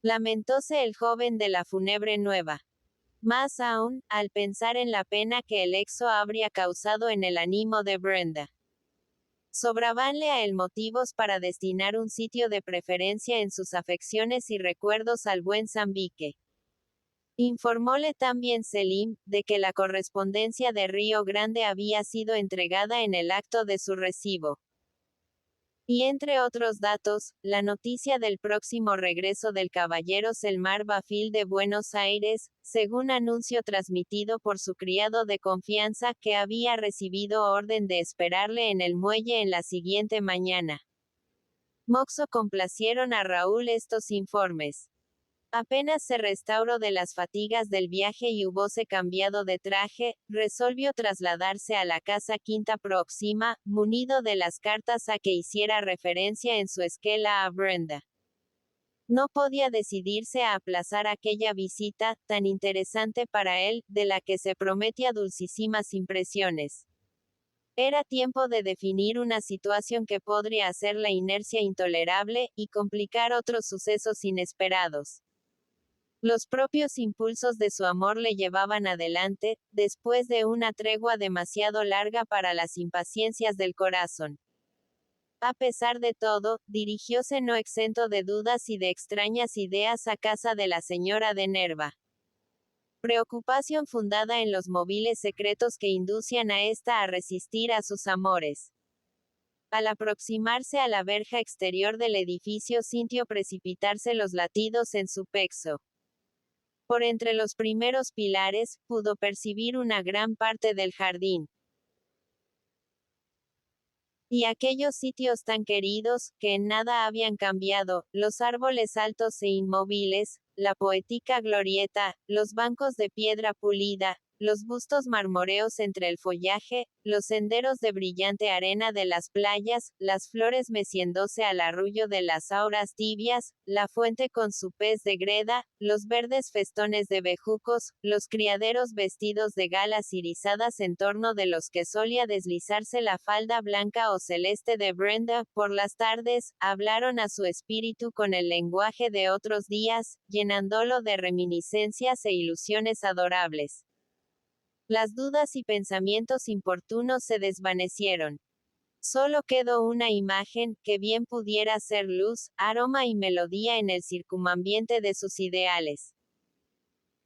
Lamentóse el joven de la fúnebre nueva. Más aún, al pensar en la pena que el exo habría causado en el ánimo de Brenda. Sobrabanle a él motivos para destinar un sitio de preferencia en sus afecciones y recuerdos al buen Zambique. Informóle también Selim, de que la correspondencia de Río Grande había sido entregada en el acto de su recibo. Y entre otros datos, la noticia del próximo regreso del caballero Selmar Bafil de Buenos Aires, según anuncio transmitido por su criado de confianza, que había recibido orden de esperarle en el muelle en la siguiente mañana. Moxo complacieron a Raúl estos informes. Apenas se restauró de las fatigas del viaje y hubose cambiado de traje, resolvió trasladarse a la casa Quinta Próxima, munido de las cartas a que hiciera referencia en su esquela a Brenda. No podía decidirse a aplazar aquella visita, tan interesante para él, de la que se prometía dulcísimas impresiones. Era tiempo de definir una situación que podría hacer la inercia intolerable, y complicar otros sucesos inesperados. Los propios impulsos de su amor le llevaban adelante, después de una tregua demasiado larga para las impaciencias del corazón. A pesar de todo, dirigióse no exento de dudas y de extrañas ideas a casa de la señora de Nerva. Preocupación fundada en los móviles secretos que inducían a ésta a resistir a sus amores. Al aproximarse a la verja exterior del edificio sintió precipitarse los latidos en su pecho. Por entre los primeros pilares, pudo percibir una gran parte del jardín. Y aquellos sitios tan queridos, que en nada habían cambiado, los árboles altos e inmóviles, la poética glorieta, los bancos de piedra pulida, los bustos marmoreos entre el follaje, los senderos de brillante arena de las playas, las flores meciéndose al arrullo de las auras tibias, la fuente con su pez de greda, los verdes festones de bejucos, los criaderos vestidos de galas irisadas en torno de los que solía deslizarse la falda blanca o celeste de Brenda, por las tardes, hablaron a su espíritu con el lenguaje de otros días, llenándolo de reminiscencias e ilusiones adorables. Las dudas y pensamientos importunos se desvanecieron. Solo quedó una imagen, que bien pudiera ser luz, aroma y melodía en el circunambiente de sus ideales.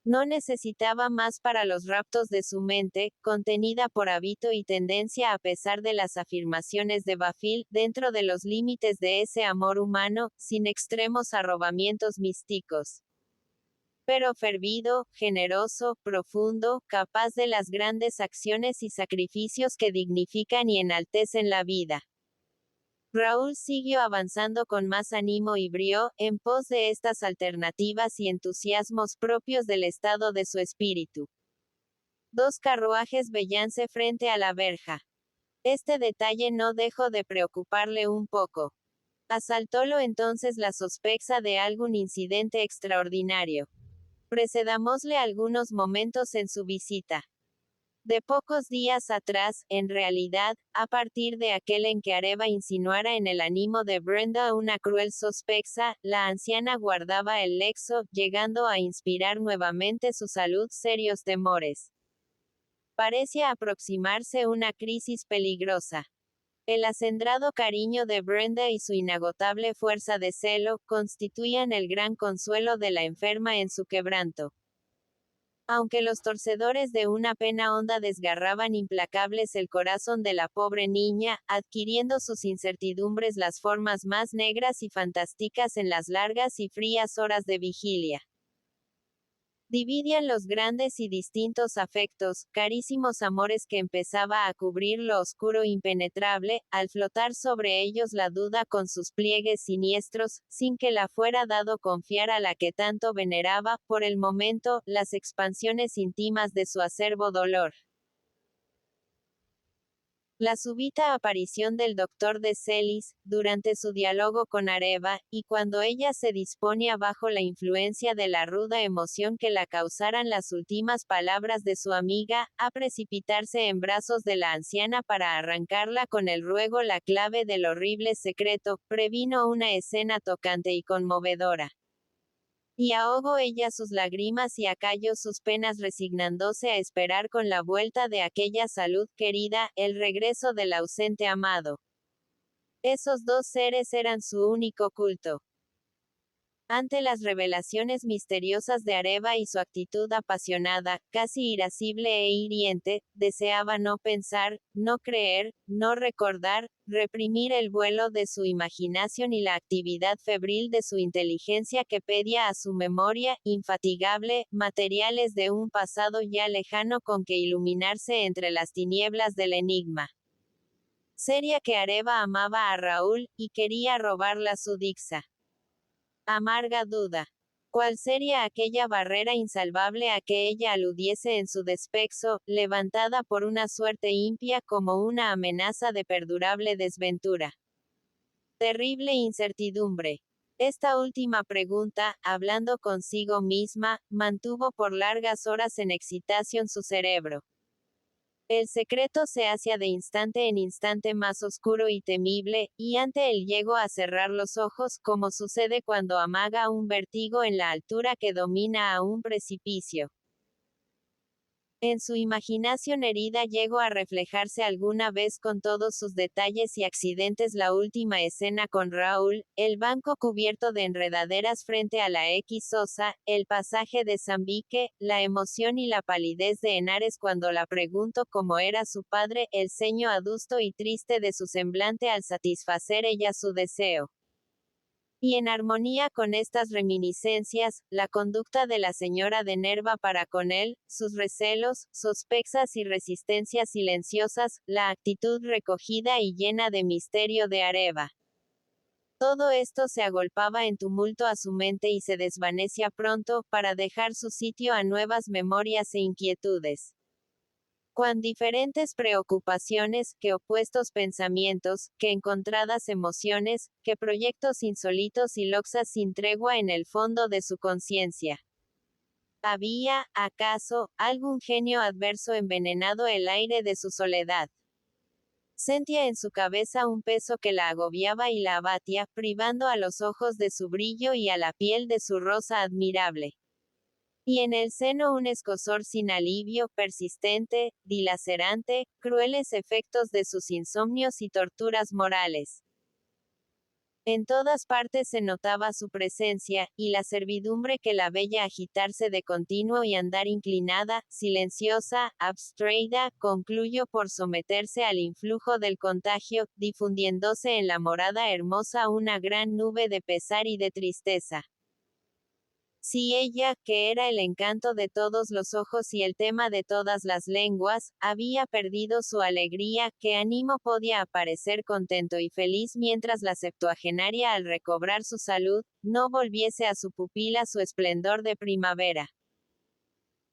No necesitaba más para los raptos de su mente, contenida por hábito y tendencia a pesar de las afirmaciones de Bafil, dentro de los límites de ese amor humano, sin extremos arrobamientos místicos. Pero fervido, generoso, profundo, capaz de las grandes acciones y sacrificios que dignifican y enaltecen la vida. Raúl siguió avanzando con más ánimo y brío, en pos de estas alternativas y entusiasmos propios del estado de su espíritu. Dos carruajes veíanse frente a la verja. Este detalle no dejó de preocuparle un poco. Asaltólo entonces la sospecha de algún incidente extraordinario. Precedámosle algunos momentos en su visita. De pocos días atrás, en realidad, a partir de aquel en que Areva insinuara en el ánimo de Brenda una cruel sospecha, la anciana guardaba el lexo, llegando a inspirar nuevamente su salud serios temores. Parecía aproximarse una crisis peligrosa. El acendrado cariño de Brenda y su inagotable fuerza de celo, constituían el gran consuelo de la enferma en su quebranto. Aunque los torcedores de una pena honda desgarraban implacables el corazón de la pobre niña, adquiriendo sus incertidumbres las formas más negras y fantásticas en las largas y frías horas de vigilia. Dividían los grandes y distintos afectos, carísimos amores que empezaba a cubrir lo oscuro impenetrable, al flotar sobre ellos la duda con sus pliegues siniestros, sin que la fuera dado confiar a la que tanto veneraba, por el momento, las expansiones íntimas de su acerbo dolor. La súbita aparición del doctor de Celis, durante su diálogo con Areva, y cuando ella se disponía bajo la influencia de la ruda emoción que la causaran las últimas palabras de su amiga, a precipitarse en brazos de la anciana para arrancarla con el ruego la clave del horrible secreto, previno una escena tocante y conmovedora. Y ahogó ella sus lágrimas y acalló sus penas resignándose a esperar con la vuelta de aquella salud querida, el regreso del ausente amado. Esos dos seres eran su único culto. Ante las revelaciones misteriosas de Areva y su actitud apasionada, casi irascible e hiriente, deseaba no pensar, no creer, no recordar, reprimir el vuelo de su imaginación y la actividad febril de su inteligencia que pedía a su memoria, infatigable, materiales de un pasado ya lejano con que iluminarse entre las tinieblas del enigma. Seria que Areva amaba a Raúl, y quería robarla su Dixa. Amarga duda. ¿Cuál sería aquella barrera insalvable a que ella aludiese en su despexo, levantada por una suerte impía como una amenaza de perdurable desventura? Terrible incertidumbre. Esta última pregunta, hablando consigo misma, mantuvo por largas horas en excitación su cerebro. El secreto se hacía de instante en instante más oscuro y temible, y ante él llegó a cerrar los ojos, como sucede cuando amaga un vértigo en la altura que domina a un precipicio. En su imaginación herida llegó a reflejarse alguna vez con todos sus detalles y accidentes la última escena con Raúl, el banco cubierto de enredaderas frente a la X Sosa, el pasaje de Zambique, la emoción y la palidez de Henares cuando la preguntó cómo era su padre, el ceño adusto y triste de su semblante al satisfacer ella su deseo. Y en armonía con estas reminiscencias, la conducta de la señora de Nerva para con él, sus recelos, sospechas y resistencias silenciosas, la actitud recogida y llena de misterio de Areva. Todo esto se agolpaba en tumulto a su mente y se desvanecía pronto, para dejar su sitio a nuevas memorias e inquietudes. Cuán diferentes preocupaciones, que opuestos pensamientos, que encontradas emociones, que proyectos insólitos y loxas sin tregua en el fondo de su conciencia. ¿Había, acaso, algún genio adverso envenenado el aire de su soledad? Sentía en su cabeza un peso que la agobiaba y la abatía, privando a los ojos de su brillo y a la piel de su rosa admirable. Y en el seno un escozor sin alivio, persistente, dilacerante, crueles efectos de sus insomnios y torturas morales. En todas partes se notaba su presencia, y la servidumbre que la veía agitarse de continuo y andar inclinada, silenciosa, abstraída, concluyó por someterse al influjo del contagio, difundiéndose en la morada hermosa una gran nube de pesar y de tristeza. Si ella, que era el encanto de todos los ojos y el tema de todas las lenguas, había perdido su alegría, ¿qué ánimo podía aparecer contento y feliz mientras la septuagenaria al recobrar su salud, no volviese a su pupila su esplendor de primavera?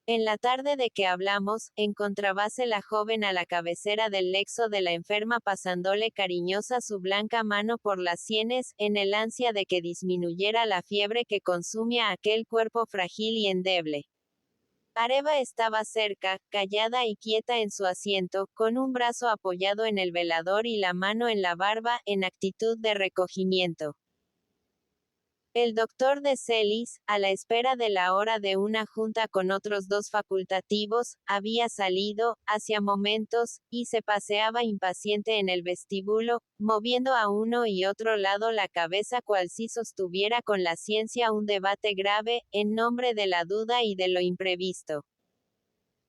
En la tarde de que hablamos, encontrábase la joven a la cabecera del lecho de la enferma pasándole cariñosa su blanca mano por las sienes, en el ansia de que disminuyera la fiebre que consumía aquel cuerpo frágil y endeble. Areva estaba cerca, callada y quieta en su asiento, con un brazo apoyado en el velador y la mano en la barba, en actitud de recogimiento. El doctor de Celis, a la espera de la hora de una junta con otros dos facultativos, había salido, hacía momentos, y se paseaba impaciente en el vestíbulo, moviendo a uno y otro lado la cabeza cual si sostuviera con la ciencia un debate grave, en nombre de la duda y de lo imprevisto.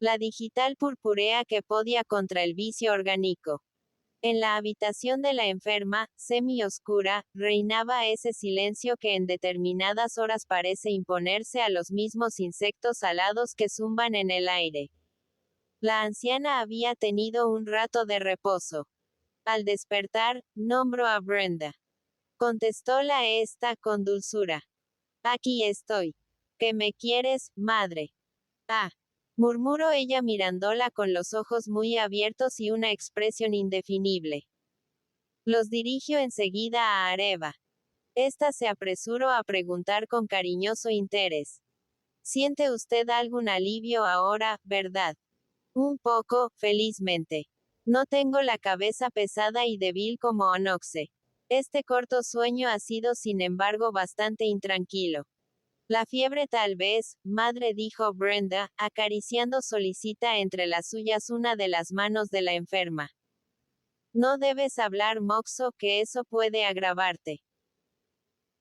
La digital purpúrea que podía contra el vicio orgánico. En la habitación de la enferma, semi-oscura, reinaba ese silencio que en determinadas horas parece imponerse a los mismos insectos alados que zumban en el aire. La anciana había tenido un rato de reposo. Al despertar, nombró a Brenda. Contestóla esta con dulzura. Aquí estoy. ¿Qué me quieres, madre? Ah, murmuró ella mirándola con los ojos muy abiertos y una expresión indefinible. Los dirigió enseguida a Areva. Esta se apresuró a preguntar con cariñoso interés. ¿Siente usted algún alivio ahora, verdad? Un poco, felizmente. No tengo la cabeza pesada y débil como anoche. Este corto sueño ha sido sin embargo bastante intranquilo. La fiebre tal vez, madre, dijo Brenda, acariciando solícita entre las suyas una de las manos de la enferma. No debes hablar, Moxo, que eso puede agravarte.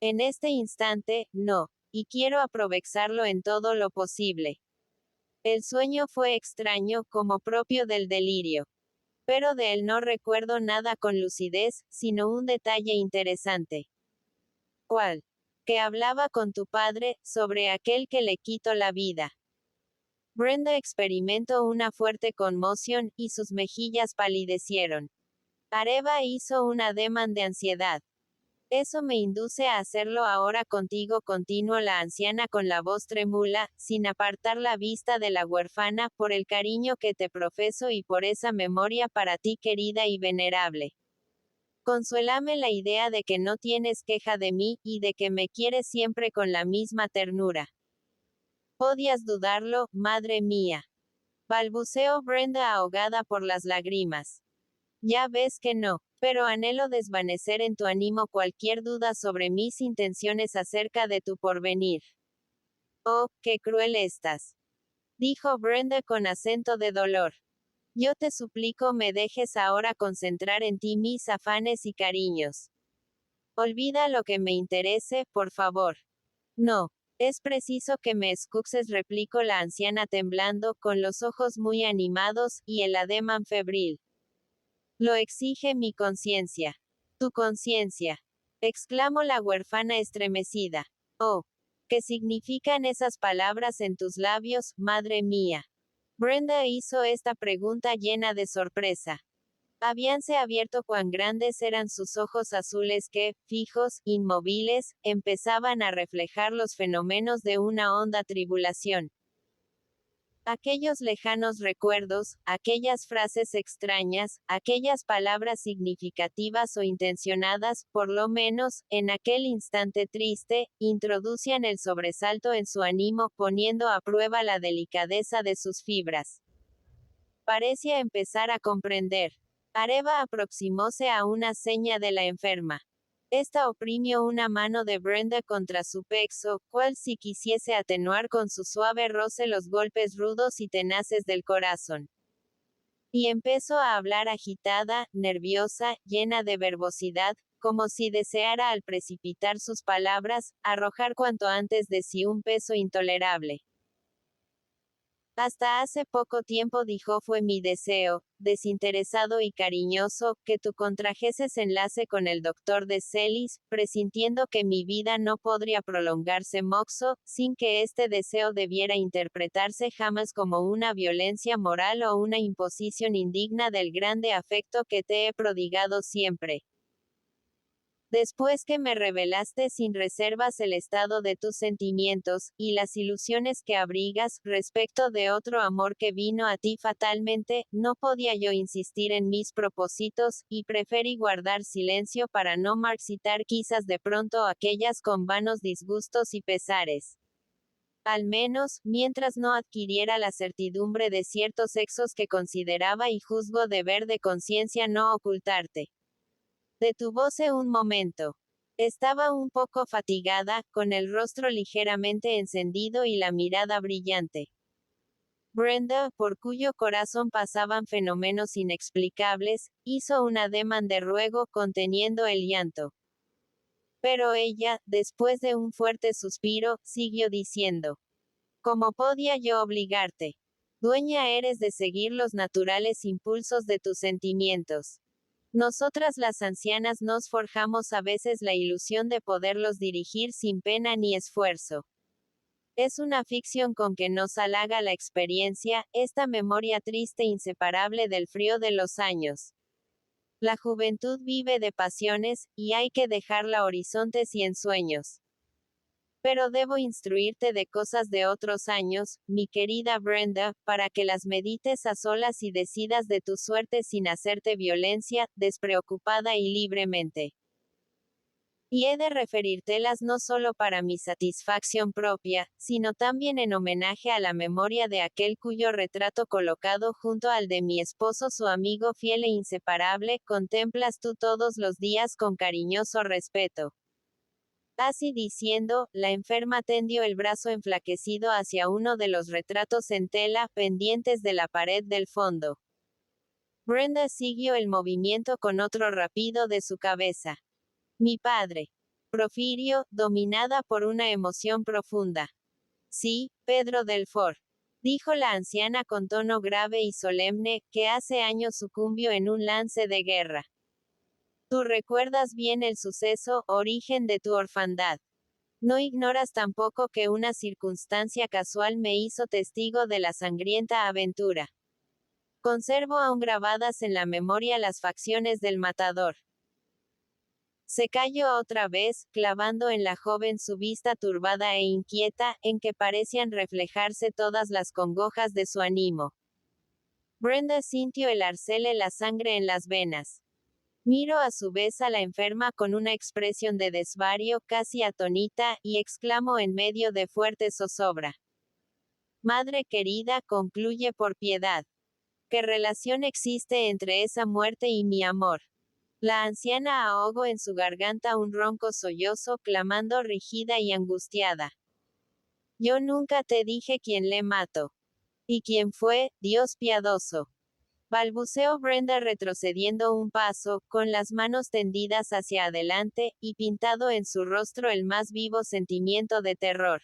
En este instante, no, y quiero aprovecharlo en todo lo posible. El sueño fue extraño, como propio del delirio. Pero de él no recuerdo nada con lucidez, sino un detalle interesante. ¿Cuál? Que hablaba con tu padre, sobre aquel que le quitó la vida. Brenda experimentó una fuerte conmoción, y sus mejillas palidecieron. Areva hizo un ademán de ansiedad. Eso me induce a hacerlo ahora contigo, continuó la anciana con la voz trémula, sin apartar la vista de la huérfana, por el cariño que te profeso y por esa memoria para ti querida y venerable. Consuélame la idea de que no tienes queja de mí, y de que me quieres siempre con la misma ternura. ¿Podías dudarlo, madre mía? Balbuceó Brenda ahogada por las lágrimas. Ya ves que no, pero anhelo desvanecer en tu ánimo cualquier duda sobre mis intenciones acerca de tu porvenir. Oh, qué cruel estás, dijo Brenda con acento de dolor. Yo te suplico me dejes ahora concentrar en ti mis afanes y cariños. Olvida lo que me interese, por favor. No. Es preciso que me excuses, replicó la anciana temblando, con los ojos muy animados, y el ademán febril. Lo exige mi conciencia. Tu conciencia. Exclamó la huérfana estremecida. Oh. ¿Qué significan esas palabras en tus labios, madre mía? Brenda hizo esta pregunta llena de sorpresa. Habíanse abierto cuán grandes eran sus ojos azules que, fijos, inmóviles, empezaban a reflejar los fenómenos de una honda tribulación. Aquellos lejanos recuerdos, aquellas frases extrañas, aquellas palabras significativas o intencionadas, por lo menos, en aquel instante triste, introducían el sobresalto en su ánimo, poniendo a prueba la delicadeza de sus fibras. Parecía empezar a comprender. Areva aproximóse a una seña de la enferma. Esta oprimió una mano de Brenda contra su pecho, cual si quisiese atenuar con su suave roce los golpes rudos y tenaces del corazón. Y empezó a hablar agitada, nerviosa, llena de verbosidad, como si deseara al precipitar sus palabras, arrojar cuanto antes de sí un peso intolerable. Hasta hace poco tiempo, dijo, fue mi deseo, desinteresado y cariñoso, que tú contrajeses enlace con el doctor de Celis, presintiendo que mi vida no podría prolongarse, Moxo, sin que este deseo debiera interpretarse jamás como una violencia moral o una imposición indigna del grande afecto que te he prodigado siempre. Después que me revelaste sin reservas el estado de tus sentimientos, y las ilusiones que abrigas, respecto de otro amor que vino a ti fatalmente, no podía yo insistir en mis propósitos, y preferí guardar silencio para no marchitar quizás de pronto aquellas con vanos disgustos y pesares. Al menos, mientras no adquiriera la certidumbre de ciertos sexos que consideraba y juzgo deber de conciencia no ocultarte. Detúvose un momento. Estaba un poco fatigada, con el rostro ligeramente encendido y la mirada brillante. Brenda, por cuyo corazón pasaban fenómenos inexplicables, hizo un ademán de ruego conteniendo el llanto. Pero ella, después de un fuerte suspiro, siguió diciendo: ¿Cómo podía yo obligarte? Dueña eres de seguir los naturales impulsos de tus sentimientos. Nosotras las ancianas nos forjamos a veces la ilusión de poderlos dirigir sin pena ni esfuerzo. Es una ficción con que nos halaga la experiencia, esta memoria triste inseparable del frío de los años. La juventud vive de pasiones, y hay que dejarla horizontes y ensueños. Pero debo instruirte de cosas de otros años, mi querida Brenda, para que las medites a solas y decidas de tu suerte sin hacerte violencia, despreocupada y libremente. Y he de referírtelas no solo para mi satisfacción propia, sino también en homenaje a la memoria de aquel cuyo retrato colocado junto al de mi esposo, su amigo fiel e inseparable, contemplas tú todos los días con cariñoso respeto. Así diciendo, la enferma tendió el brazo enflaquecido hacia uno de los retratos en tela, pendientes de la pared del fondo. Brenda siguió el movimiento con otro rápido de su cabeza. Mi padre. Profirió, dominada por una emoción profunda. Sí, Pedro Delfort, dijo la anciana con tono grave y solemne, que hace años sucumbió en un lance de guerra. Tú recuerdas bien el suceso, origen de tu orfandad. No ignoras tampoco que una circunstancia casual me hizo testigo de la sangrienta aventura. Conservo aún grabadas en la memoria las facciones del matador. Se calló otra vez, clavando en la joven su vista turbada e inquieta, en que parecían reflejarse todas las congojas de su ánimo. Brenda sintió helarcele la sangre en las venas. Miró a su vez a la enferma con una expresión de desvarío casi atónita, y exclamó en medio de fuerte zozobra. Madre querida, concluye por piedad. ¿Qué relación existe entre esa muerte y mi amor? La anciana ahogó en su garganta un ronco sollozo, clamando rígida y angustiada. Yo nunca te dije quién le mató. ¿Y quién fue, Dios piadoso? Balbuceó Brenda retrocediendo un paso, con las manos tendidas hacia adelante, y pintado en su rostro el más vivo sentimiento de terror.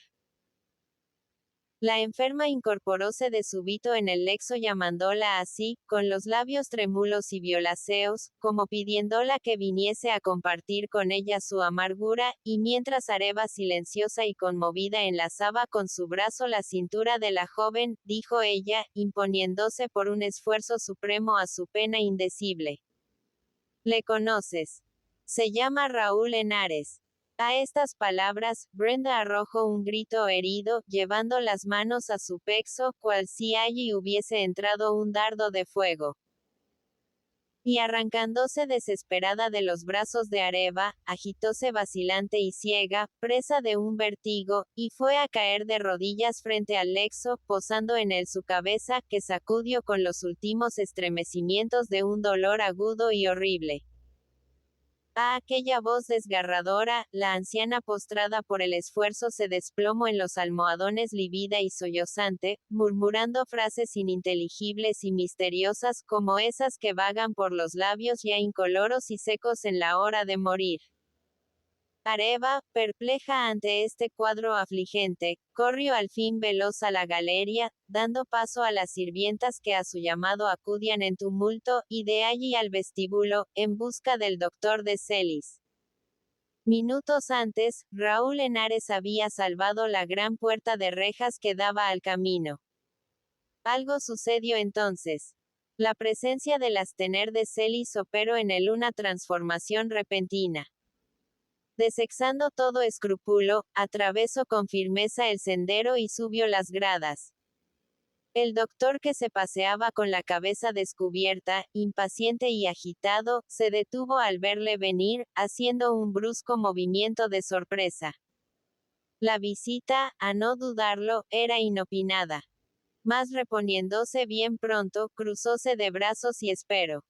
La enferma incorporóse de súbito en el lecho llamándola así, con los labios trémulos y violáceos, como pidiéndola que viniese a compartir con ella su amargura, y mientras Areva silenciosa y conmovida enlazaba con su brazo la cintura de la joven, dijo ella, imponiéndose por un esfuerzo supremo a su pena indecible. ¿Le conoces? Se llama Raúl Henares. A estas palabras, Brenda arrojó un grito herido, llevando las manos a su pecho, cual si allí hubiese entrado un dardo de fuego. Y arrancándose desesperada de los brazos de Areva, agitóse vacilante y ciega, presa de un vértigo, y fue a caer de rodillas frente al lecho, posando en él su cabeza, que sacudió con los últimos estremecimientos de un dolor agudo y horrible. A aquella voz desgarradora, la anciana postrada por el esfuerzo se desplomó en los almohadones lívida y sollozante, murmurando frases ininteligibles y misteriosas como esas que vagan por los labios ya incoloros y secos en la hora de morir. Areva, perpleja ante este cuadro afligente, corrió al fin veloz a la galería, dando paso a las sirvientas que a su llamado acudían en tumulto, y de allí al vestíbulo, en busca del doctor de Celis. Minutos antes, Raúl Henares había salvado la gran puerta de rejas que daba al camino. Algo sucedió entonces. La presencia del Astener de Celis operó en él una transformación repentina. Desexando todo escrúpulo, atravesó con firmeza el sendero y subió las gradas. El doctor, que se paseaba con la cabeza descubierta, impaciente y agitado, se detuvo al verle venir, haciendo un brusco movimiento de sorpresa. La visita, a no dudarlo, era inopinada. Mas reponiéndose bien pronto, cruzóse de brazos y esperó.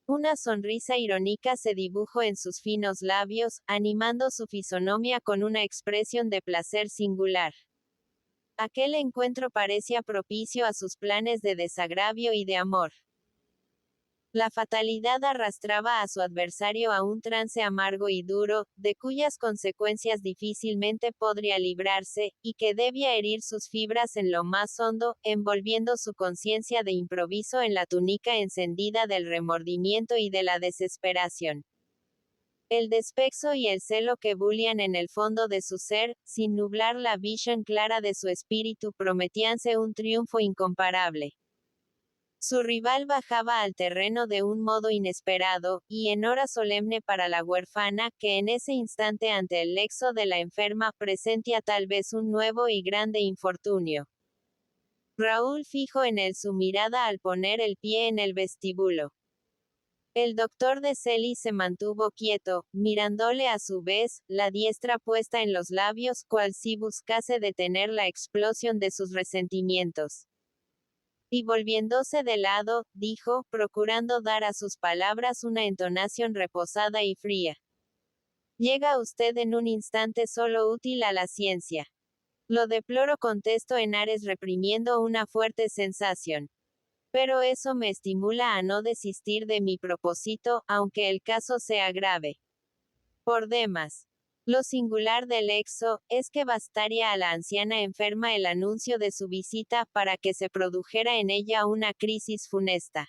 Una sonrisa irónica se dibujó en sus finos labios, animando su fisonomía con una expresión de placer singular. Aquel encuentro parecía propicio a sus planes de desagravio y de amor. La fatalidad arrastraba a su adversario a un trance amargo y duro, de cuyas consecuencias difícilmente podría librarse, y que debía herir sus fibras en lo más hondo, envolviendo su conciencia de improviso en la túnica encendida del remordimiento y de la desesperación. El despecho y el celo que bullían en el fondo de su ser, sin nublar la visión clara de su espíritu, prometíanse un triunfo incomparable. Su rival bajaba al terreno de un modo inesperado, y en hora solemne para la huérfana, que en ese instante ante el lecho de la enferma, presentía tal vez un nuevo y grande infortunio. Raúl fijó en él su mirada al poner el pie en el vestíbulo. El doctor de Celis se mantuvo quieto, mirándole a su vez, la diestra puesta en los labios, cual si buscase detener la explosión de sus resentimientos. Y volviéndose de lado, dijo, procurando dar a sus palabras una entonación reposada y fría. Llega usted en un instante solo útil a la ciencia. Lo deploro, contesto en Ares reprimiendo una fuerte sensación. Pero eso me estimula a no desistir de mi propósito, aunque el caso sea grave. Por demás. Lo singular del exo, es que bastaría a la anciana enferma el anuncio de su visita para que se produjera en ella una crisis funesta.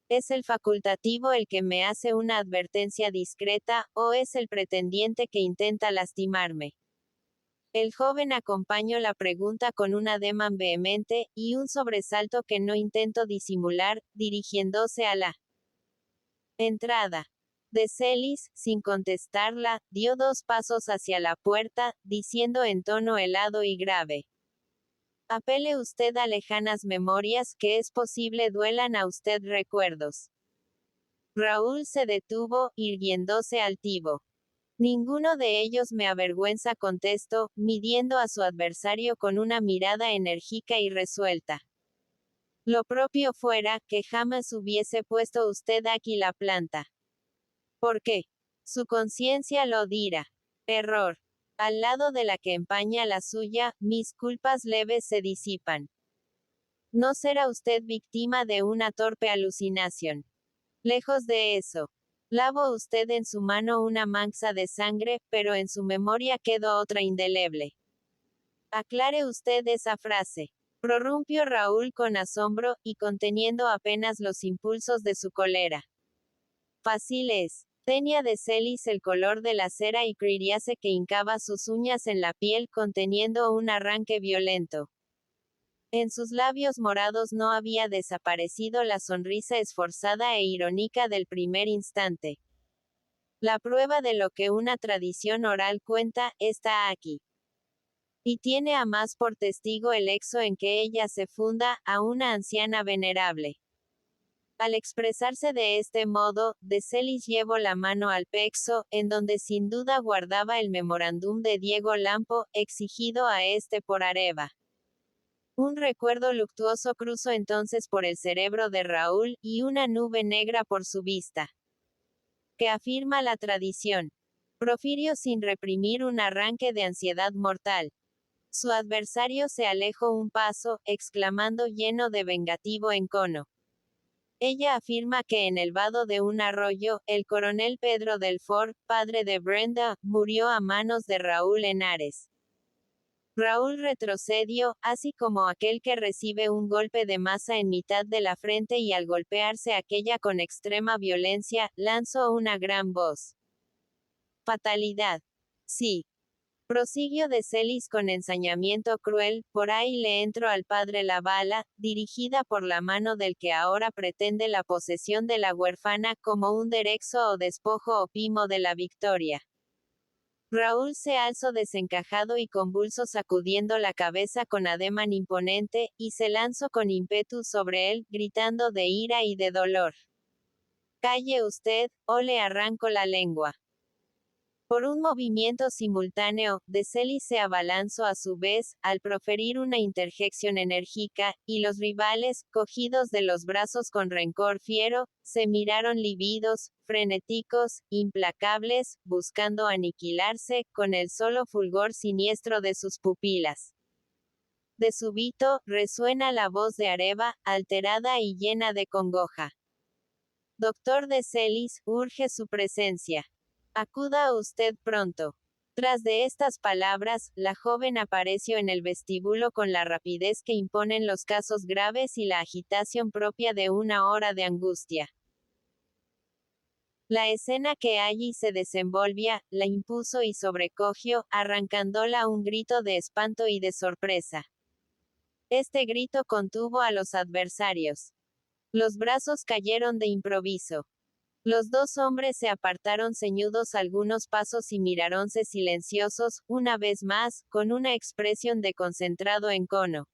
¿Es el facultativo el que me hace una advertencia discreta, o es el pretendiente que intenta lastimarme? El joven acompañó la pregunta con un ademán vehemente, y un sobresalto que no intentó disimular, dirigiéndose a la entrada. De Celis, sin contestarla, dio 2 pasos hacia la puerta, diciendo en tono helado y grave: apele usted a lejanas memorias, que es posible duelan a usted recuerdos. Raúl se detuvo, irguiéndose altivo. Ninguno de ellos me avergüenza, contestó, midiendo a su adversario con una mirada enérgica y resuelta. Lo propio fuera, que jamás hubiese puesto usted aquí la planta. ¿Por qué? Su conciencia lo dirá. Error. Al lado de la que empaña la suya, mis culpas leves se disipan. No será usted víctima de una torpe alucinación. Lejos de eso. Lavó usted en su mano una mancha de sangre, pero en su memoria quedó otra indeleble. Aclare usted esa frase. Prorrumpió Raúl con asombro, y conteniendo apenas los impulsos de su cólera. Fácil es. Tenía de Celis el color de la cera y creíase que hincaba sus uñas en la piel conteniendo un arranque violento. En sus labios morados no había desaparecido la sonrisa esforzada e irónica del primer instante. La prueba de lo que una tradición oral cuenta, está aquí. Y tiene a más por testigo el exo en que ella se funda, a una anciana venerable. Al expresarse de este modo, de Celis llevó la mano al pexo, en donde sin duda guardaba el memorándum de Diego Lampo, exigido a este por Areva. Un recuerdo luctuoso cruzó entonces por el cerebro de Raúl, y una nube negra por su vista. Que afirma la tradición. Profirió sin reprimir un arranque de ansiedad mortal. Su adversario se alejó un paso, exclamando lleno de vengativo encono. Ella afirma que en el vado de un arroyo, el coronel Pedro del Fort, padre de Brenda, murió a manos de Raúl Henares. Raúl retrocedió, así como aquel que recibe un golpe de masa en mitad de la frente y al golpearse aquella con extrema violencia, lanzó una gran voz. Fatalidad. Sí. Prosiguió de Celis con ensañamiento cruel, por ahí le entró al padre la bala, dirigida por la mano del que ahora pretende la posesión de la huérfana como un derecho o despojo o pimo de la victoria. Raúl se alzó desencajado y convulso sacudiendo la cabeza con ademán imponente, y se lanzó con ímpetu sobre él, gritando de ira y de dolor. Calle usted, o le arranco la lengua. Por un movimiento simultáneo, de Celis se abalanzó a su vez, al proferir una interjección enérgica, y los rivales, cogidos de los brazos con rencor fiero, se miraron lívidos, frenéticos, implacables, buscando aniquilarse, con el solo fulgor siniestro de sus pupilas. De súbito, resuena la voz de Areva, alterada y llena de congoja. Doctor de Celis, urge su presencia. Acuda usted pronto. Tras de estas palabras, la joven apareció en el vestíbulo con la rapidez que imponen los casos graves y la agitación propia de una hora de angustia. La escena que allí se desenvolvía, la impuso y sobrecogió, arrancándola un grito de espanto y de sorpresa. Este grito contuvo a los adversarios. Los brazos cayeron de improviso. Los 2 hombres se apartaron ceñudos algunos pasos y miraronse silenciosos, una vez más, con una expresión de concentrado encono.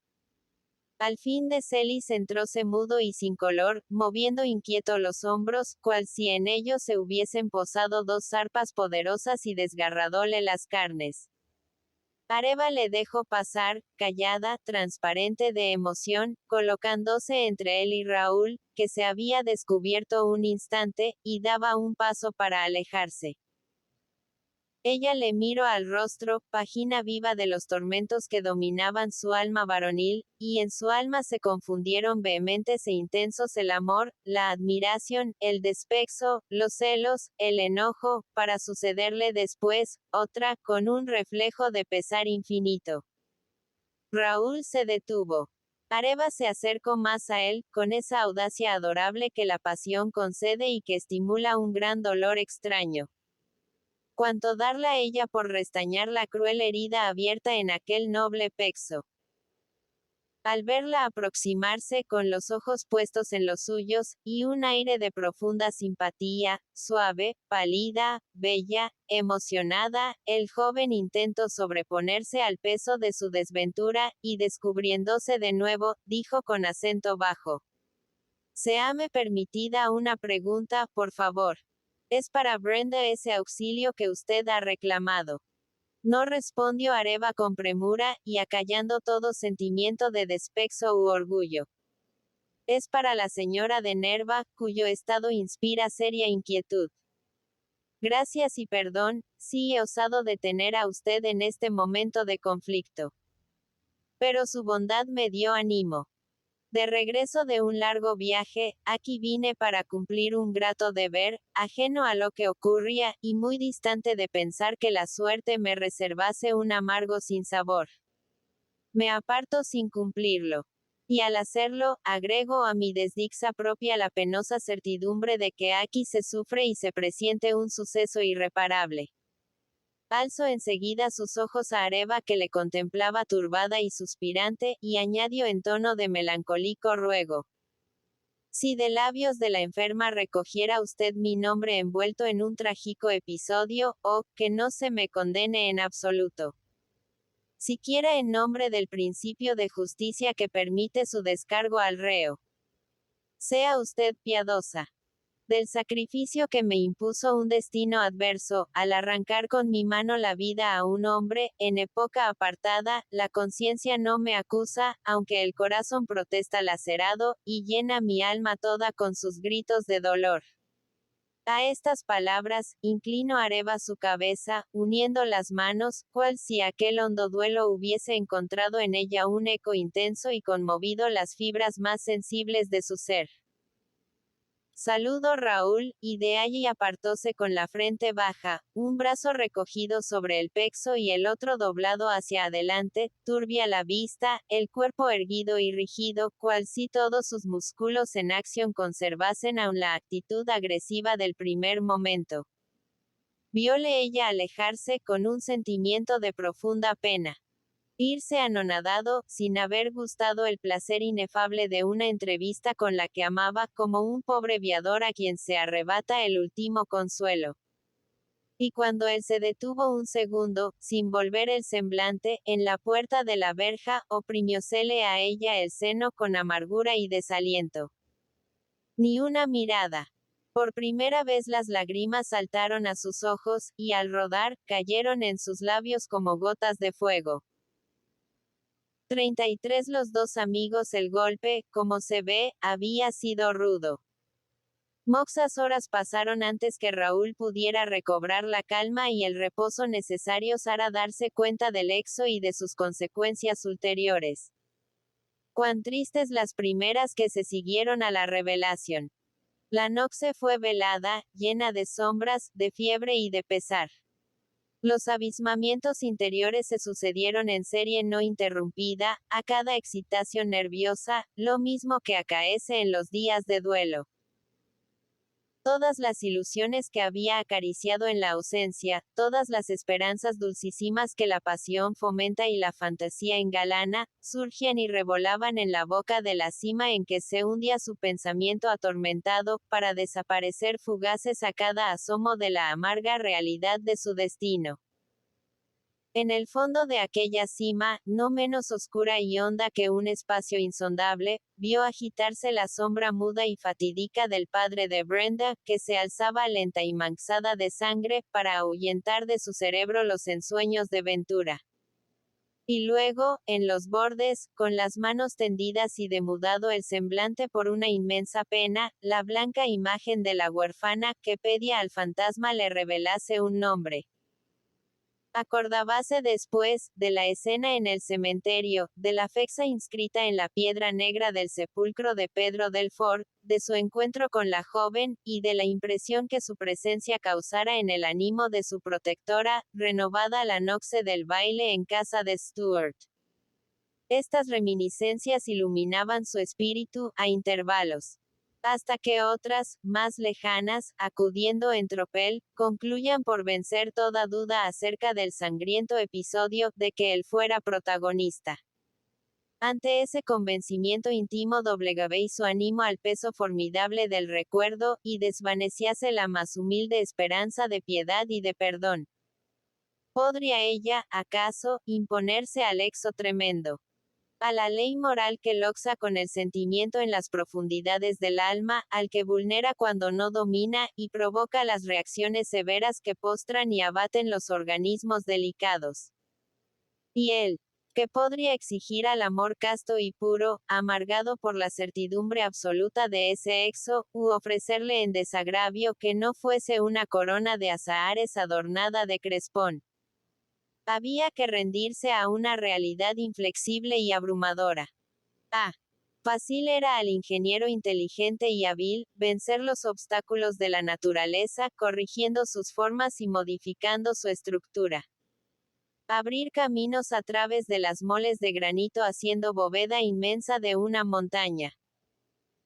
Al fin de Celis entróse mudo y sin color, moviendo inquieto los hombros, cual si en ellos se hubiesen posado 2 zarpas poderosas y desgarradóle las carnes. Areva le dejó pasar, callada, transparente de emoción, colocándose entre él y Raúl, que se había descubierto un instante, y daba un paso para alejarse. Ella le miró al rostro, página viva de los tormentos que dominaban su alma varonil, y en su alma se confundieron vehementes e intensos el amor, la admiración, el despecho, los celos, el enojo, para sucederle después, otra, con un reflejo de pesar infinito. Raúl se detuvo. Areva se acercó más a él, con esa audacia adorable que la pasión concede y que estimula un gran dolor extraño. Cuanto darla ella por restañar la cruel herida abierta en aquel noble pecho. Al verla aproximarse con los ojos puestos en los suyos, y un aire de profunda simpatía, suave, pálida, bella, emocionada, el joven intentó sobreponerse al peso de su desventura, y descubriéndose de nuevo, dijo con acento bajo. Séame permitida una pregunta, por favor. Es para Brenda ese auxilio que usted ha reclamado. No respondió Areva con premura, y acallando todo sentimiento de despecho u orgullo. Es para la señora de Nerva, cuyo estado inspira seria inquietud. Gracias y perdón, sí he osado detener a usted en este momento de conflicto. Pero su bondad me dio ánimo. De regreso de un largo viaje, aquí vine para cumplir un grato deber, ajeno a lo que ocurría, y muy distante de pensar que la suerte me reservase un amargo sinsabor. Me aparto sin cumplirlo. Y al hacerlo, agrego a mi desdicha propia la penosa certidumbre de que aquí se sufre y se presiente un suceso irreparable. Alzó enseguida sus ojos a Areva que le contemplaba turbada y suspirante, y añadió en tono de melancólico ruego. Si de labios de la enferma recogiera usted mi nombre envuelto en un trágico episodio, que no se me condene en absoluto. Siquiera en nombre del principio de justicia que permite su descargo al reo. Sea usted piadosa. Del sacrificio que me impuso un destino adverso, al arrancar con mi mano la vida a un hombre, en época apartada, la conciencia no me acusa, aunque el corazón protesta lacerado, y llena mi alma toda con sus gritos de dolor. A estas palabras, inclinó Areva su cabeza, uniendo las manos, cual si aquel hondo duelo hubiese encontrado en ella un eco intenso y conmovido las fibras más sensibles de su ser. Saludó Raúl, y de allí apartóse con la frente baja, un brazo recogido sobre el pecho y el otro doblado hacia adelante, turbia la vista, el cuerpo erguido y rígido, cual si todos sus músculos en acción conservasen aún la actitud agresiva del primer momento. Vióle ella alejarse con un sentimiento de profunda pena. Irse anonadado, sin haber gustado el placer inefable de una entrevista con la que amaba, como un pobre viador a quien se arrebata el último consuelo. Y cuando él se detuvo un segundo, sin volver el semblante, en la puerta de la verja, oprimiósele a ella el seno con amargura y desaliento. Ni una mirada. Por primera vez las lágrimas saltaron a sus ojos, y al rodar, cayeron en sus labios como gotas de fuego. 33 Los dos amigos. El golpe, como se ve, había sido rudo. Moxas horas pasaron antes que Raúl pudiera recobrar la calma y el reposo necesarios para darse cuenta del éxodo y de sus consecuencias ulteriores. Cuán tristes las primeras que se siguieron a la revelación. La noche fue velada, llena de sombras, de fiebre y de pesar. Los abismamientos interiores se sucedieron en serie no interrumpida, a cada excitación nerviosa, lo mismo que acaece en los días de duelo. Todas las ilusiones que había acariciado en la ausencia, todas las esperanzas dulcísimas que la pasión fomenta y la fantasía engalana, surgían y revolaban en la boca de la cima en que se hundía su pensamiento atormentado, para desaparecer fugaces a cada asomo de la amarga realidad de su destino. En el fondo de aquella cima, no menos oscura y honda que un espacio insondable, vio agitarse la sombra muda y fatídica del padre de Brenda, que se alzaba lenta y manchada de sangre, para ahuyentar de su cerebro los ensueños de ventura. Y luego, en los bordes, con las manos tendidas y demudado el semblante por una inmensa pena, la blanca imagen de la huérfana, que pedía al fantasma le revelase un nombre. Acordábase después, de la escena en el cementerio, de la fecha inscrita en la piedra negra del sepulcro de Pedro del Fort, de su encuentro con la joven, y de la impresión que su presencia causara en el ánimo de su protectora, renovada la noche del baile en casa de Stuart. Estas reminiscencias iluminaban su espíritu, a intervalos, hasta que otras, más lejanas, acudiendo en tropel, concluyan por vencer toda duda acerca del sangriento episodio, de que él fuera protagonista. Ante ese convencimiento íntimo doblegabéis su ánimo al peso formidable del recuerdo, y desvaneciase la más humilde esperanza de piedad y de perdón. ¿Podría ella, acaso, imponerse al exo tremendo, a la ley moral que loxa con el sentimiento en las profundidades del alma, al que vulnera cuando no domina, y provoca las reacciones severas que postran y abaten los organismos delicados? Y él, que podría exigir al amor casto y puro, amargado por la certidumbre absoluta de ese exo, u ofrecerle en desagravio que no fuese una corona de azahares adornada de crespón. Había que rendirse a una realidad inflexible y abrumadora. Fácil era al ingeniero inteligente y hábil, vencer los obstáculos de la naturaleza, corrigiendo sus formas y modificando su estructura. Abrir caminos a través de las moles de granito haciendo bóveda inmensa de una montaña.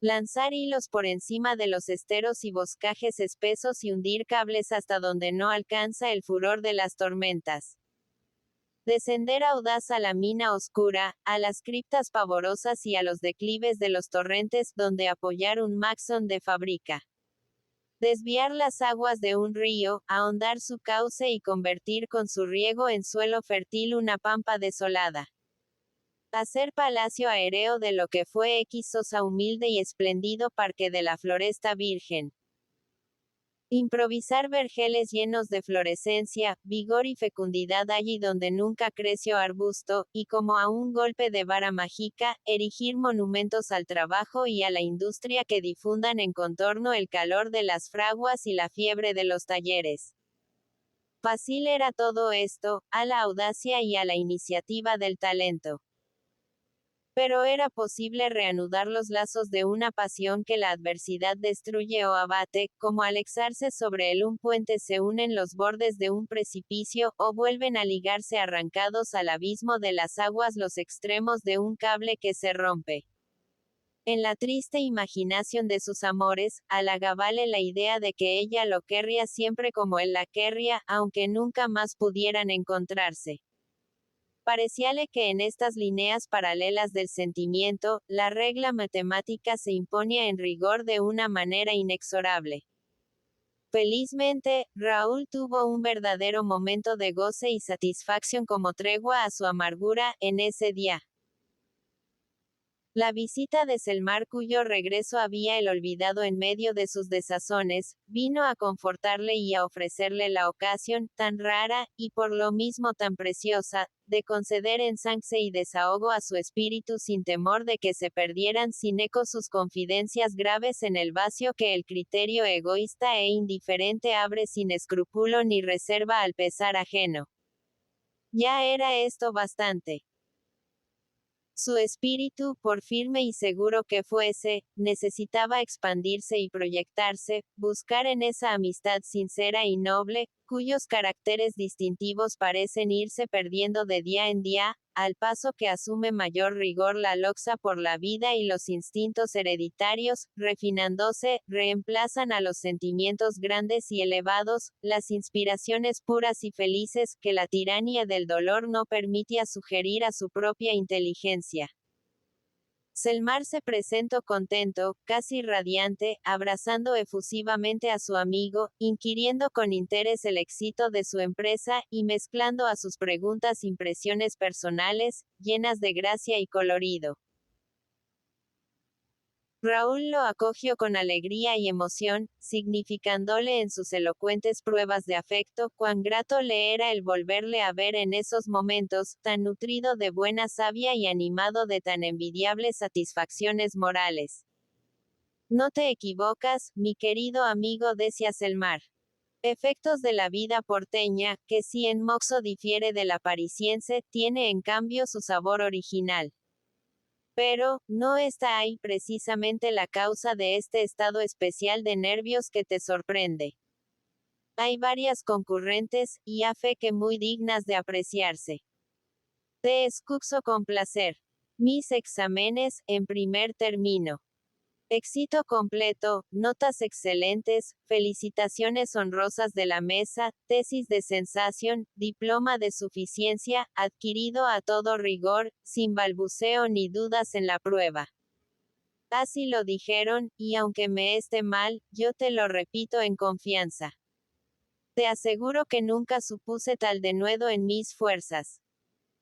Lanzar hilos por encima de los esteros y boscajes espesos y hundir cables hasta donde no alcanza el furor de las tormentas. Descender audaz a la mina oscura, a las criptas pavorosas y a los declives de los torrentes, donde apoyar un maxón de fábrica. Desviar las aguas de un río, ahondar su cauce y convertir con su riego en suelo fértil una pampa desolada. Hacer palacio aéreo de lo que fue Sosa humilde y espléndido parque de la Floresta Virgen. Improvisar vergeles llenos de florescencia, vigor y fecundidad allí donde nunca creció arbusto, y como a un golpe de vara mágica, erigir monumentos al trabajo y a la industria que difundan en contorno el calor de las fraguas y la fiebre de los talleres. Fácil era todo esto, a la audacia y a la iniciativa del talento. Pero era posible reanudar los lazos de una pasión que la adversidad destruye o abate, como al alzarse sobre él un puente se unen los bordes de un precipicio, o vuelven a ligarse arrancados al abismo de las aguas los extremos de un cable que se rompe. En la triste imaginación de sus amores, halagabale la idea de que ella lo querría siempre como él la querría, aunque nunca más pudieran encontrarse. Parecíale que en estas líneas paralelas del sentimiento, la regla matemática se imponía en rigor de una manera inexorable. Felizmente, Raúl tuvo un verdadero momento de goce y satisfacción como tregua a su amargura, en ese día. La visita de Selmar, cuyo regreso había él olvidado en medio de sus desazones, vino a confortarle y a ofrecerle la ocasión, tan rara, y por lo mismo tan preciosa, de conceder ensance y desahogo a su espíritu sin temor de que se perdieran sin eco sus confidencias graves en el vacío que el criterio egoísta e indiferente abre sin escrúpulo ni reserva al pesar ajeno. Ya era esto bastante. Su espíritu, por firme y seguro que fuese, necesitaba expandirse y proyectarse, buscar en esa amistad sincera y noble, cuyos caracteres distintivos parecen irse perdiendo de día en día, al paso que asume mayor rigor la loxa por la vida y los instintos hereditarios, refinándose, reemplazan a los sentimientos grandes y elevados, las inspiraciones puras y felices, que la tiranía del dolor no permitía sugerir a su propia inteligencia. Selmar se presentó contento, casi radiante, abrazando efusivamente a su amigo, inquiriendo con interés el éxito de su empresa, y mezclando a sus preguntas impresiones personales, llenas de gracia y colorido. Raúl lo acogió con alegría y emoción, significándole en sus elocuentes pruebas de afecto, cuán grato le era el volverle a ver en esos momentos, tan nutrido de buena savia y animado de tan envidiables satisfacciones morales. No te equivocas, mi querido amigo, decía Selmar. Efectos de la vida porteña, que si en moxo difiere de la parisiense, tiene en cambio su sabor original. Pero, no está ahí precisamente la causa de este estado especial de nervios que te sorprende. Hay varias concurrentes, y a fe que muy dignas de apreciarse. Te excuso con placer. Mis exámenes, en primer término. Éxito completo, notas excelentes, felicitaciones honrosas de la mesa, tesis de sensación, diploma de suficiencia, adquirido a todo rigor, sin balbuceo ni dudas en la prueba. Así lo dijeron, y aunque me esté mal, yo te lo repito en confianza. Te aseguro que nunca supuse tal denuedo en mis fuerzas.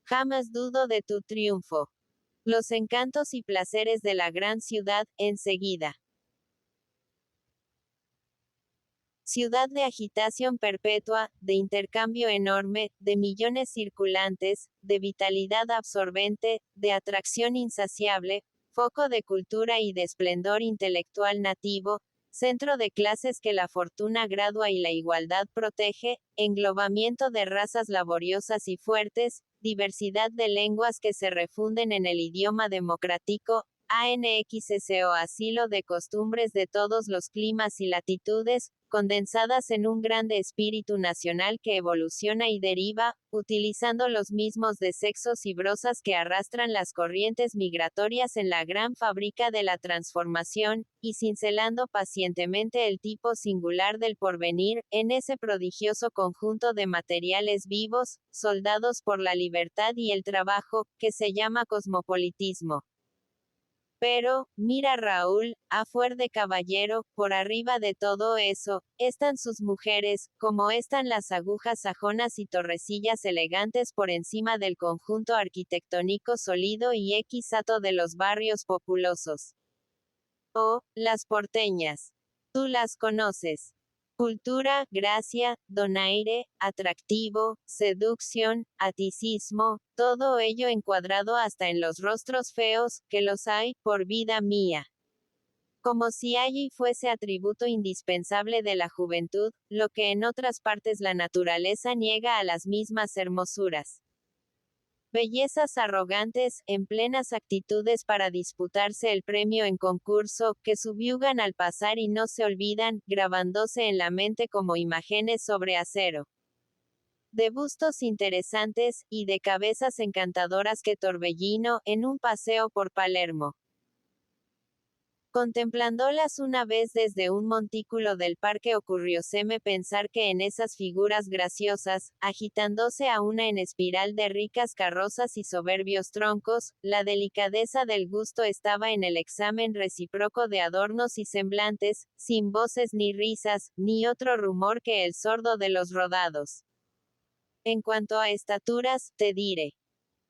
Jamás dudo de tu triunfo. Los encantos y placeres de la gran ciudad, enseguida. Ciudad de agitación perpetua, de intercambio enorme, de millones circulantes, de vitalidad absorbente, de atracción insaciable, foco de cultura y de esplendor intelectual nativo, centro de clases que la fortuna gradua y la igualdad protege, englobamiento de razas laboriosas y fuertes, diversidad de lenguas que se refunden en el idioma democrático, ANXSO asilo de costumbres de todos los climas y latitudes, condensadas en un grande espíritu nacional que evoluciona y deriva, utilizando los mismos de sexos y brozas que arrastran las corrientes migratorias en la gran fábrica de la transformación, y cincelando pacientemente el tipo singular del porvenir, en ese prodigioso conjunto de materiales vivos, soldados por la libertad y el trabajo, que se llama cosmopolitismo. Pero, mira Raúl, a fuer de caballero, por arriba de todo eso, están sus mujeres, como están las agujas sajonas y torrecillas elegantes por encima del conjunto arquitectónico sólido y equisato de los barrios populosos. Oh, las porteñas. Tú las conoces. Cultura, gracia, donaire, atractivo, seducción, aticismo, todo ello encuadrado hasta en los rostros feos, que los hay, por vida mía. Como si allí fuese atributo indispensable de la juventud, lo que en otras partes la naturaleza niega a las mismas hermosuras. Bellezas arrogantes, en plenas actitudes para disputarse el premio en concurso, que subyugan al pasar y no se olvidan, grabándose en la mente como imágenes sobre acero. De bustos interesantes, y de cabezas encantadoras que Torbellino, en un paseo por Palermo. Contemplándolas una vez desde un montículo del parque ocurrióseme pensar que en esas figuras graciosas, agitándose a una en espiral de ricas carrozas y soberbios troncos, la delicadeza del gusto estaba en el examen recíproco de adornos y semblantes, sin voces ni risas, ni otro rumor que el sordo de los rodados. En cuanto a estaturas, te diré.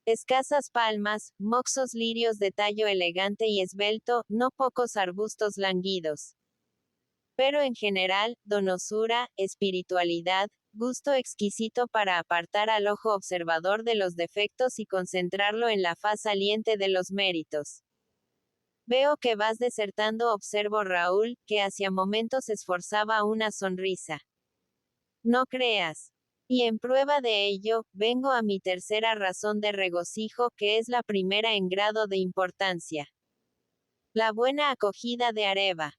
Escasas palmas, moxos lirios de tallo elegante y esbelto, no pocos arbustos languidos. Pero en general, donosura, espiritualidad, gusto exquisito para apartar al ojo observador de los defectos y concentrarlo en la faz saliente de los méritos. Veo que vas desertando, observó Raúl, que hacia momentos esforzaba una sonrisa. No creas. Y en prueba de ello, vengo a mi tercera razón de regocijo, que es la primera en grado de importancia. La buena acogida de Areva.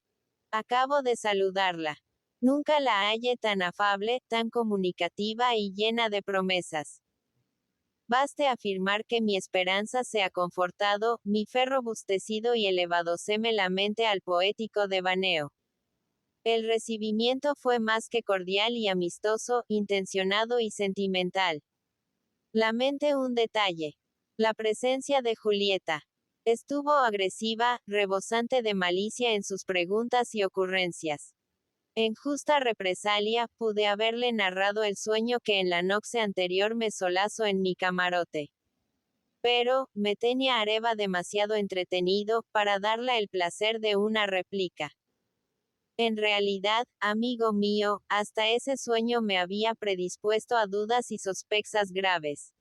Acabo de saludarla. Nunca la hallé tan afable, tan comunicativa y llena de promesas. Baste afirmar que mi esperanza se ha confortado, mi fe robustecido y elevadoseme la mente al poético devaneo. El recibimiento fue más que cordial y amistoso, intencionado y sentimental. Lamente un detalle. La presencia de Julieta. Estuvo agresiva, rebosante de malicia en sus preguntas y ocurrencias. En justa represalia, pude haberle narrado el sueño que en la noche anterior me solazo en mi camarote. Pero, me tenía Areva demasiado entretenido, para darle el placer de una réplica. En realidad, amigo mío, hasta ese sueño me había predispuesto a dudas y sospechas graves.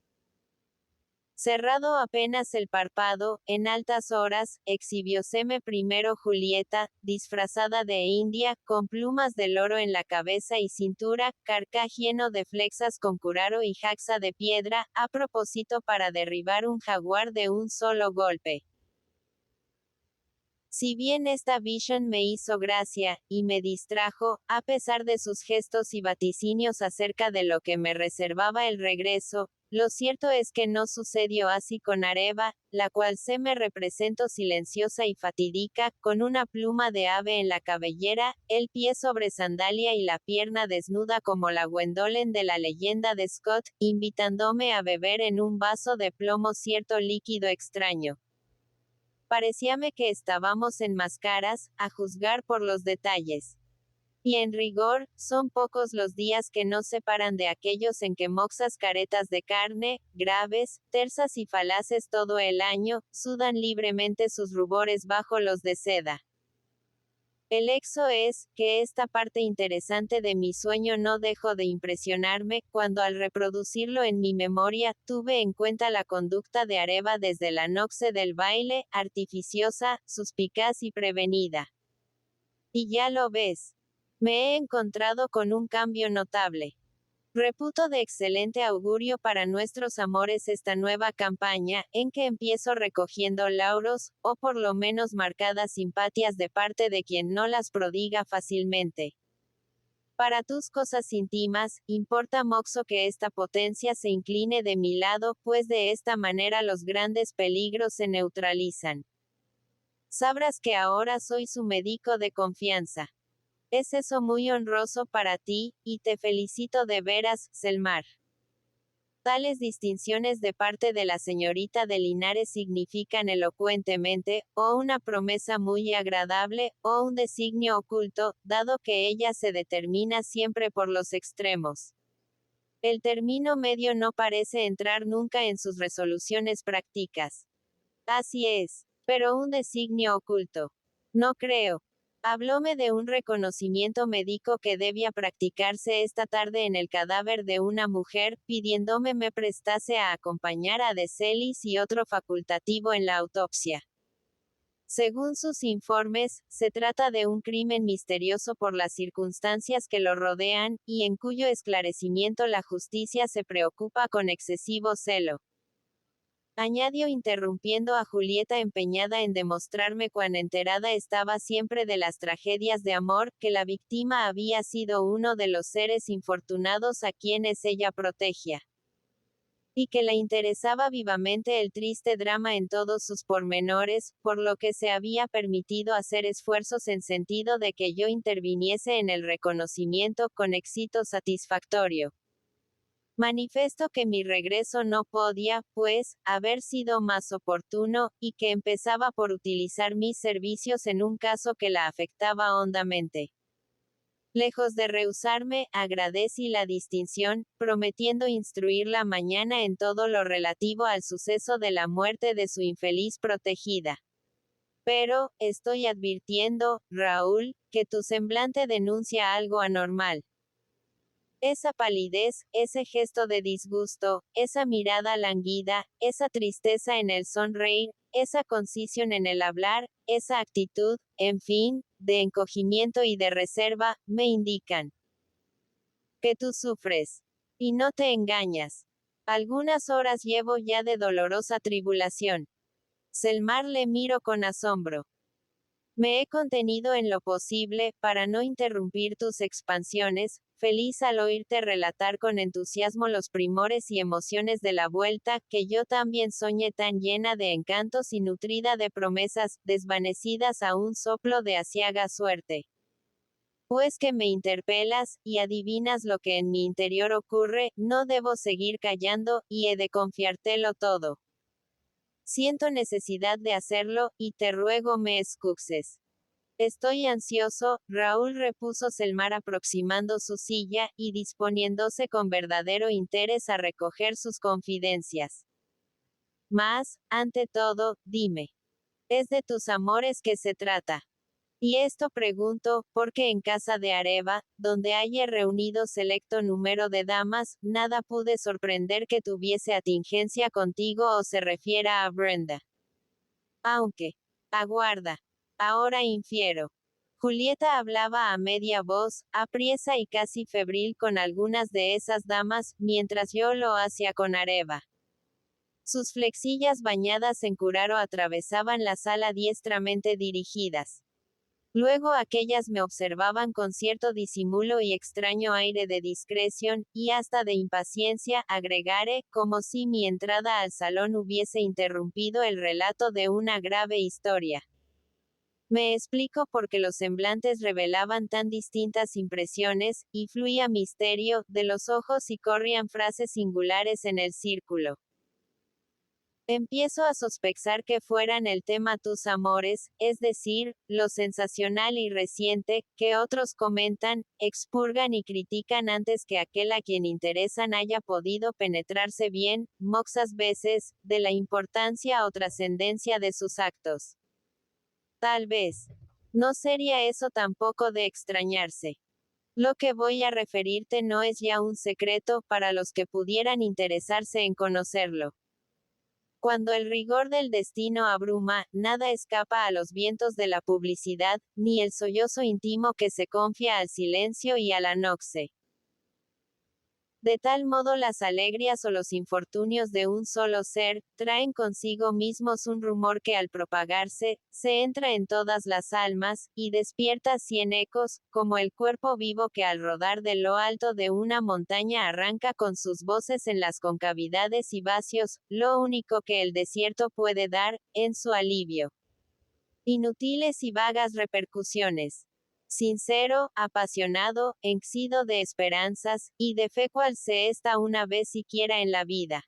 Cerrado apenas el párpado, en altas horas, exhibióseme primero Julieta, disfrazada de india, con plumas de loro en la cabeza y cintura, carcaj lleno de flexas con curaro y jaxa de piedra, a propósito para derribar un jaguar de un solo golpe. Si bien esta vision me hizo gracia, y me distrajo, a pesar de sus gestos y vaticinios acerca de lo que me reservaba el regreso, lo cierto es que no sucedió así con Areva, la cual se me representó silenciosa y fatídica, con una pluma de ave en la cabellera, el pie sobre sandalia y la pierna desnuda como la Gwendolen de la leyenda de Scott, invitándome a beber en un vaso de plomo cierto líquido extraño. Parecíame que estábamos en máscaras, a juzgar por los detalles. Y en rigor, son pocos los días que nos separan de aquellos en que moxas caretas de carne, graves, tersas y falaces todo el año, sudan libremente sus rubores bajo los de seda. El exo es, que esta parte interesante de mi sueño no dejó de impresionarme, cuando al reproducirlo en mi memoria, tuve en cuenta la conducta de Areva desde la noche del baile, artificiosa, suspicaz y prevenida. Y ya lo ves. Me he encontrado con un cambio notable. Reputo de excelente augurio para nuestros amores esta nueva campaña, en que empiezo recogiendo lauros, o por lo menos marcadas simpatias de parte de quien no las prodiga fácilmente. Para tus cosas íntimas, importa moxo que esta potencia se incline de mi lado, pues de esta manera los grandes peligros se neutralizan. Sabrás que ahora soy su médico de confianza. Es eso muy honroso para ti, y te felicito de veras, Selmar. Tales distinciones de parte de la señorita de Linares significan elocuentemente, o una promesa muy agradable, o un designio oculto, dado que ella se determina siempre por los extremos. El término medio no parece entrar nunca en sus resoluciones prácticas. Así es, pero un designio oculto. No creo. Hablóme de un reconocimiento médico que debía practicarse esta tarde en el cadáver de una mujer, pidiéndome me prestase a acompañar a De Celis y otro facultativo en la autopsia. Según sus informes, se trata de un crimen misterioso por las circunstancias que lo rodean, y en cuyo esclarecimiento la justicia se preocupa con excesivo celo. Añadió interrumpiendo a Julieta empeñada en demostrarme cuán enterada estaba siempre de las tragedias de amor, que la víctima había sido uno de los seres infortunados a quienes ella protegía. Y que la interesaba vivamente el triste drama en todos sus pormenores, por lo que se había permitido hacer esfuerzos en sentido de que yo interviniese en el reconocimiento con éxito satisfactorio. Manifiesto que mi regreso no podía, pues, haber sido más oportuno, y que empezaba por utilizar mis servicios en un caso que la afectaba hondamente. Lejos de rehusarme, agradecí la distinción, prometiendo instruirla mañana en todo lo relativo al suceso de la muerte de su infeliz protegida. Pero, estoy advirtiendo, Raúl, que tu semblante denuncia algo anormal. Esa palidez, ese gesto de disgusto, esa mirada languida, esa tristeza en el sonreír, esa concisión en el hablar, esa actitud, en fin, de encogimiento y de reserva, me indican que tú sufres. Y no te engañas. Algunas horas llevo ya de dolorosa tribulación. Selmar le miro con asombro. Me he contenido en lo posible, para no interrumpir tus expansiones, feliz al oírte relatar con entusiasmo los primores y emociones de la vuelta, que yo también soñé tan llena de encantos y nutrida de promesas, desvanecidas a un soplo de aciaga suerte. Pues que me interpelas, y adivinas lo que en mi interior ocurre, no debo seguir callando, y he de confiártelo todo. Siento necesidad de hacerlo, y te ruego me excuses. Estoy ansioso, Raúl repuso Selmar aproximando su silla, y disponiéndose con verdadero interés a recoger sus confidencias. Mas, ante todo, dime. ¿Es de tus amores que se trata? Y esto pregunto, porque en casa de Areva, donde haya reunido selecto número de damas, nada pude sorprender que tuviese atingencia contigo o se refiera a Brenda. Aunque, aguarda. Ahora infiero. Julieta hablaba a media voz, apriesa y casi febril con algunas de esas damas, mientras yo lo hacía con Areva. Sus flexillas bañadas en curaro atravesaban la sala diestramente dirigidas. Luego aquellas me observaban con cierto disimulo y extraño aire de discreción, y hasta de impaciencia, agregare, como si mi entrada al salón hubiese interrumpido el relato de una grave historia. Me explico porque los semblantes revelaban tan distintas impresiones, y fluía misterio, de los ojos y corrían frases singulares en el círculo. Empiezo a sospechar que fueran el tema tus amores, es decir, lo sensacional y reciente, que otros comentan, expurgan y critican antes que aquel a quien interesan haya podido penetrarse bien, moxas veces, de la importancia o trascendencia de sus actos. Tal vez. No sería eso tampoco de extrañarse. Lo que voy a referirte no es ya un secreto para los que pudieran interesarse en conocerlo. Cuando el rigor del destino abruma, nada escapa a los vientos de la publicidad, ni el sollozo íntimo que se confía al silencio y a la noxe. De tal modo las alegrías o los infortunios de un solo ser, traen consigo mismos un rumor que al propagarse, se entra en todas las almas, y despierta 100 ecos, como el cuerpo vivo que al rodar de lo alto de una montaña arranca con sus voces en las concavidades y vacios, lo único que el desierto puede dar, en su alivio. Inútiles y vagas repercusiones. Sincero, apasionado, henchido de esperanzas, y de fe cual se está una vez siquiera en la vida.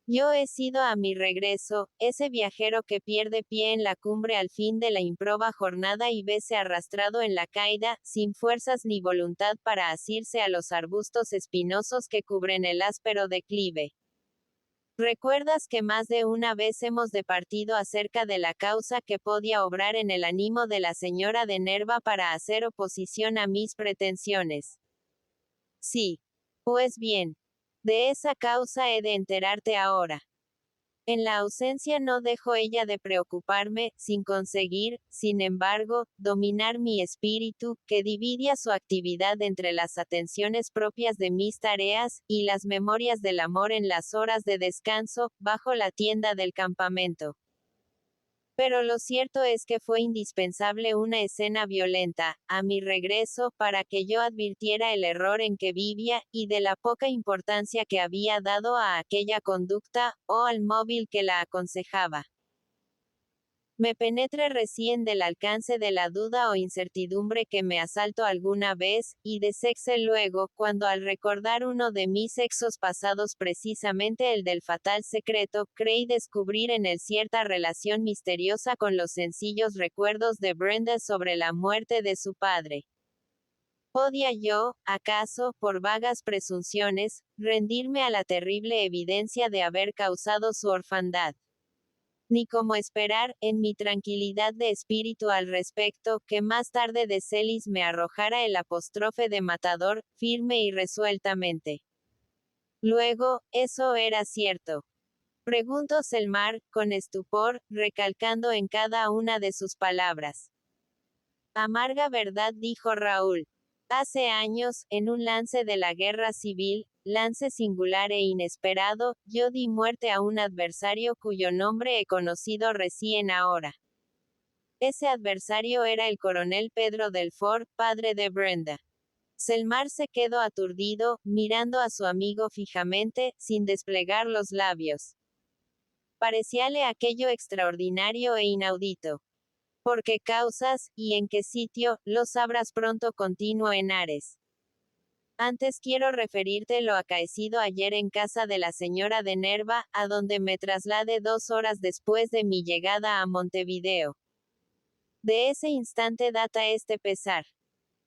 Yo he sido a mi regreso, ese viajero que pierde pie en la cumbre al fin de la improba jornada y vese arrastrado en la caída, sin fuerzas ni voluntad para asirse a los arbustos espinosos que cubren el áspero declive. ¿Recuerdas que más de una vez hemos departido acerca de la causa que podía obrar en el ánimo de la señora de Nerva para hacer oposición a mis pretensiones? Sí. Pues bien. De esa causa he de enterarte ahora. En la ausencia no dejo ella de preocuparme, sin conseguir, sin embargo, dominar mi espíritu, que dividia su actividad entre las atenciones propias de mis tareas, y las memorias del amor en las horas de descanso, bajo la tienda del campamento. Pero lo cierto es que fue indispensable una escena violenta, a mi regreso, para que yo advirtiera el error en que vivía, y de la poca importancia que había dado a aquella conducta, o al móvil que la aconsejaba. Me penetre recién del alcance de la duda o incertidumbre que me asaltó alguna vez, y desexe luego, cuando al recordar uno de mis sexos pasados, precisamente el del fatal secreto, creí descubrir en él cierta relación misteriosa con los sencillos recuerdos de Brenda sobre la muerte de su padre. ¿Podía yo, acaso, por vagas presunciones, rendirme a la terrible evidencia de haber causado su orfandad? Ni como esperar, en mi tranquilidad de espíritu al respecto, que más tarde de Celis me arrojara el apóstrofe de matador, firme y resueltamente. Luego, eso era cierto. Preguntó Selmar, con estupor, recalcando en cada una de sus palabras. Amarga verdad, dijo Raúl. Hace años, en un lance de la guerra civil, lance singular e inesperado, yo di muerte a un adversario cuyo nombre he conocido recién ahora. Ese adversario era el coronel Pedro Delfort, padre de Brenda. Selmar se quedó aturdido, mirando a su amigo fijamente, sin desplegar los labios. Parecíale aquello extraordinario e inaudito. ¿Por qué causas, y en qué sitio, lo sabrás pronto? Continuó Henares. Antes quiero referirte lo acaecido ayer en casa de la señora de Nerva, a donde me trasladé 2 horas después de mi llegada a Montevideo. De ese instante data este pesar.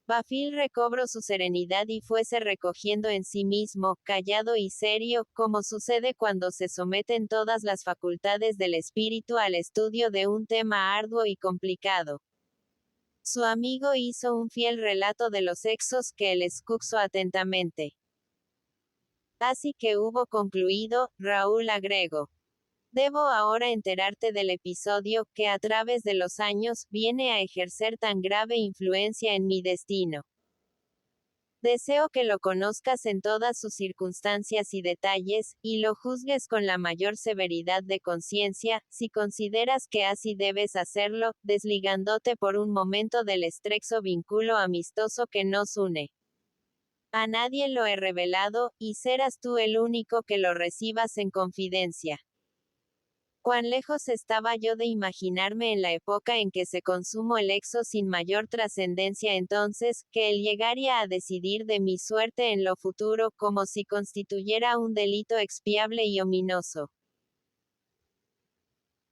Bafil recobró su serenidad y fuese recogiendo en sí mismo, callado y serio, como sucede cuando se someten todas las facultades del espíritu al estudio de un tema arduo y complicado. Su amigo hizo un fiel relato de los hechos que él escuchó atentamente. Así que hubo concluido, Raúl agregó. Debo ahora enterarte del episodio que a través de los años viene a ejercer tan grave influencia en mi destino. Deseo que lo conozcas en todas sus circunstancias y detalles, y lo juzgues con la mayor severidad de conciencia, si consideras que así debes hacerlo, desligándote por un momento del estrecho vínculo amistoso que nos une. A nadie lo he revelado, y serás tú el único que lo recibas en confidencia. Cuán lejos estaba yo de imaginarme en la época en que se consumó el exo sin mayor trascendencia entonces, que él llegaría a decidir de mi suerte en lo futuro, como si constituyera un delito expiable y ominoso.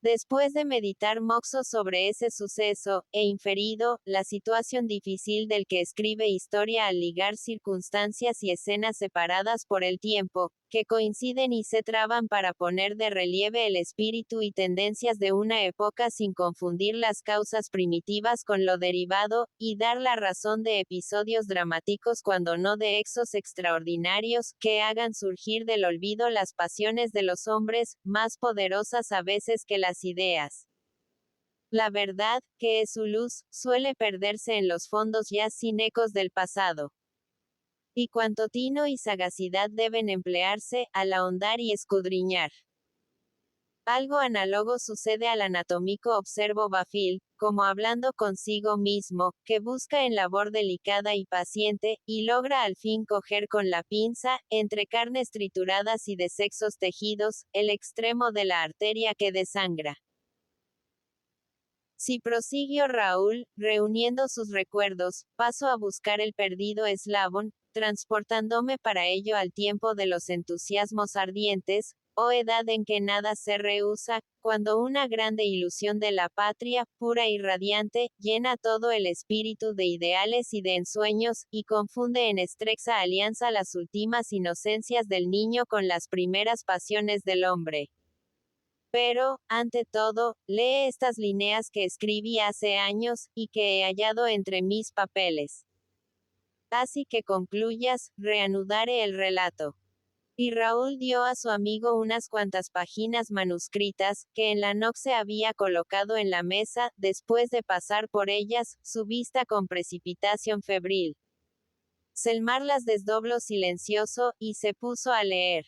Después de meditar moxo sobre ese suceso, he inferido, la situación difícil del que escribe historia al ligar circunstancias y escenas separadas por el tiempo, que coinciden y se traban para poner de relieve el espíritu y tendencias de una época sin confundir las causas primitivas con lo derivado, y dar la razón de episodios dramáticos cuando no de hechos extraordinarios, que hagan surgir del olvido las pasiones de los hombres, más poderosas a veces que las ideas. La verdad, que es su luz, suele perderse en los fondos ya sin ecos del pasado. Y cuánto tino y sagacidad deben emplearse, al ahondar y escudriñar. Algo análogo sucede al anatómico observo Bafil, como hablando consigo mismo, que busca en labor delicada y paciente, y logra al fin coger con la pinza, entre carnes trituradas y desexos tejidos, el extremo de la arteria que desangra. Si prosiguió Raúl, reuniendo sus recuerdos, paso a buscar el perdido eslabón, transportándome para ello al tiempo de los entusiasmos ardientes, oh edad en que nada se rehúsa, cuando una grande ilusión de la patria, pura y radiante, llena todo el espíritu de ideales y de ensueños, y confunde en estrecha alianza las últimas inocencias del niño con las primeras pasiones del hombre. Pero, ante todo, lee estas líneas que escribí hace años, y que he hallado entre mis papeles. Así que concluyas, reanudaré el relato. Y Raúl dio a su amigo unas cuantas páginas manuscritas, que en la noche había colocado en la mesa, después de pasar por ellas, su vista con precipitación febril. Selmar las desdobló silencioso, y se puso a leer.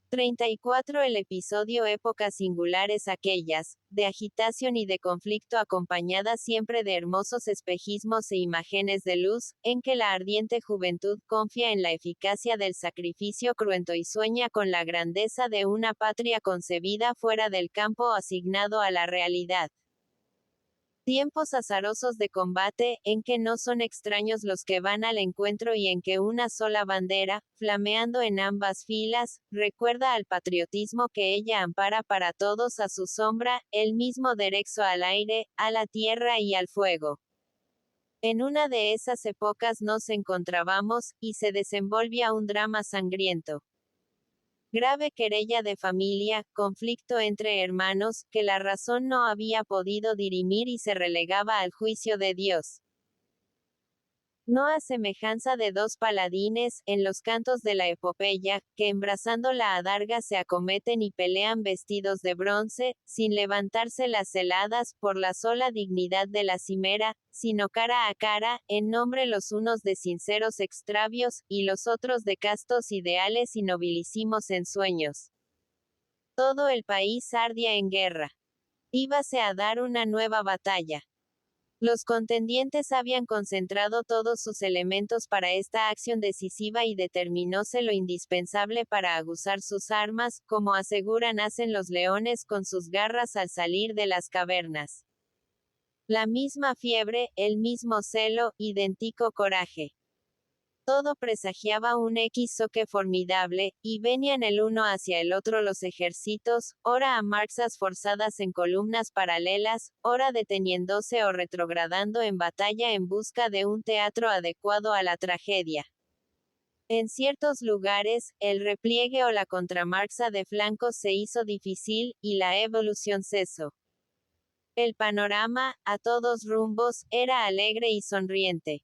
34 El episodio épocas singulares aquellas, de agitación y de conflicto acompañadas siempre de hermosos espejismos e imágenes de luz, en que la ardiente juventud confía en la eficacia del sacrificio cruento y sueña con la grandeza de una patria concebida fuera del campo asignado a la realidad. Tiempos azarosos de combate, en que no son extraños los que van al encuentro y en que una sola bandera, flameando en ambas filas, recuerda al patriotismo que ella ampara para todos a su sombra, el mismo derecho al aire, a la tierra y al fuego. En una de esas épocas nos encontrábamos, y se desenvolvía un drama sangriento. Grave querella de familia, conflicto entre hermanos, que la razón no había podido dirimir y se relegaba al juicio de Dios. No a semejanza de dos paladines, en los cantos de la epopeya, que embrazando la adarga se acometen y pelean vestidos de bronce, sin levantarse las celadas, por la sola dignidad de la cimera, sino cara a cara, en nombre los unos de sinceros extravios, y los otros de castos ideales y nobilísimos ensueños. Todo el país ardía en guerra. Íbase a dar una nueva batalla. Los contendientes habían concentrado todos sus elementos para esta acción decisiva y determinóse lo indispensable para aguzar sus armas, como aseguran hacen los leones con sus garras al salir de las cavernas. La misma fiebre, el mismo celo, idéntico coraje. Todo presagiaba un choque formidable, y venían el uno hacia el otro los ejércitos, ora a marchas forzadas en columnas paralelas, ora deteniéndose o retrogradando en batalla en busca de un teatro adecuado a la tragedia. En ciertos lugares, el repliegue o la contramarcha de flancos se hizo difícil, y la evolución cesó. El panorama, a todos rumbos, era alegre y sonriente.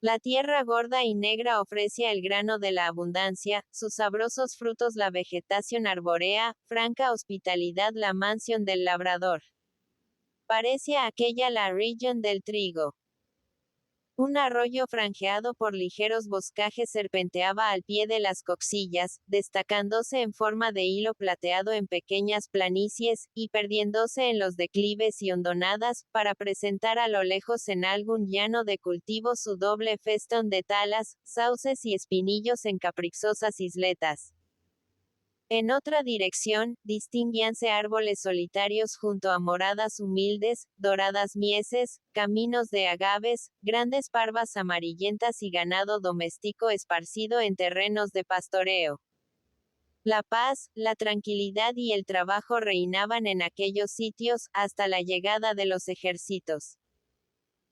La tierra gorda y negra ofrecía el grano de la abundancia, sus sabrosos frutos la vegetación arbórea, franca hospitalidad la mansión del labrador. Parecía aquella la región del trigo. Un arroyo franjeado por ligeros boscajes serpenteaba al pie de las coxillas, destacándose en forma de hilo plateado en pequeñas planicies, y perdiéndose en los declives y hondonadas, para presentar a lo lejos en algún llano de cultivo su doble festón de talas, sauces y espinillos en caprichosas isletas. En otra dirección, distinguíanse árboles solitarios junto a moradas humildes, doradas mieses, caminos de agaves, grandes parvas amarillentas y ganado doméstico esparcido en terrenos de pastoreo. La paz, la tranquilidad y el trabajo reinaban en aquellos sitios, hasta la llegada de los ejércitos.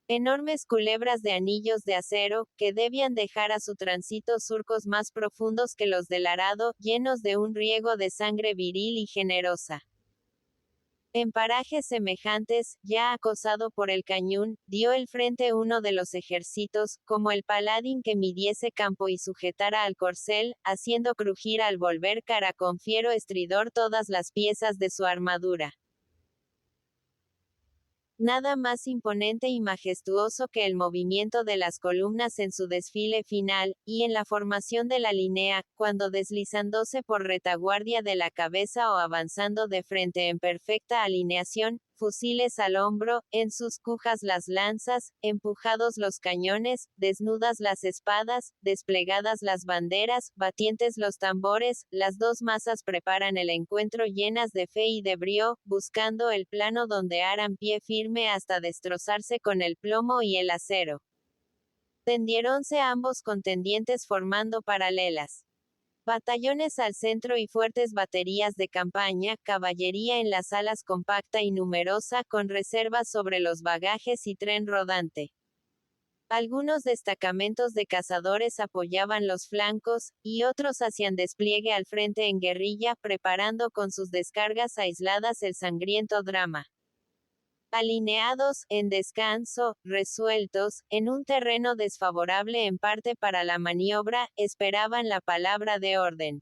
Enormes culebras de anillos de acero, que debían dejar a su tránsito surcos más profundos que los del arado, llenos de un riego de sangre viril y generosa. En parajes semejantes, ya acosado por el cañón, dio el frente uno de los ejércitos, como el paladín que midiese campo y sujetara al corcel, haciendo crujir al volver cara con fiero estridor todas las piezas de su armadura. Nada más imponente y majestuoso que el movimiento de las columnas en su desfile final, y en la formación de la línea, cuando deslizándose por retaguardia de la cabeza o avanzando de frente en perfecta alineación, fusiles al hombro, en sus cujas las lanzas, empujados los cañones, desnudas las espadas, desplegadas las banderas, batientes los tambores, las dos masas preparan el encuentro llenas de fe y de brío, buscando el plano donde harán pie firme hasta destrozarse con el plomo y el acero. Tendiéronse ambos contendientes formando paralelas. Batallones al centro y fuertes baterías de campaña, caballería en las alas compacta y numerosa, con reservas sobre los bagajes y tren rodante. Algunos destacamentos de cazadores apoyaban los flancos, y otros hacían despliegue al frente en guerrilla, preparando con sus descargas aisladas el sangriento drama. Alineados, en descanso, resueltos, en un terreno desfavorable en parte para la maniobra, esperaban la palabra de orden.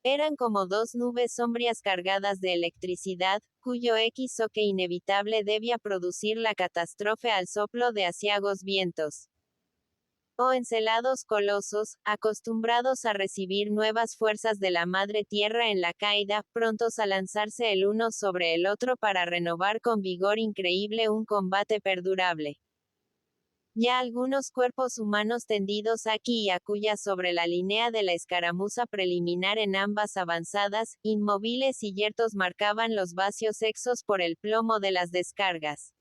Eran como dos nubes sombrías cargadas de electricidad, cuyo equivoque inevitable debía producir la catástrofe al soplo de aciagos vientos. O encelados colosos, acostumbrados a recibir nuevas fuerzas de la madre tierra en la caída, prontos a lanzarse el uno sobre el otro para renovar con vigor increíble un combate perdurable. Ya algunos cuerpos humanos tendidos aquí y acullá sobre la línea de la escaramuza preliminar en ambas avanzadas, inmóviles y yertos marcaban los vacíos sexos por el plomo de las descargas.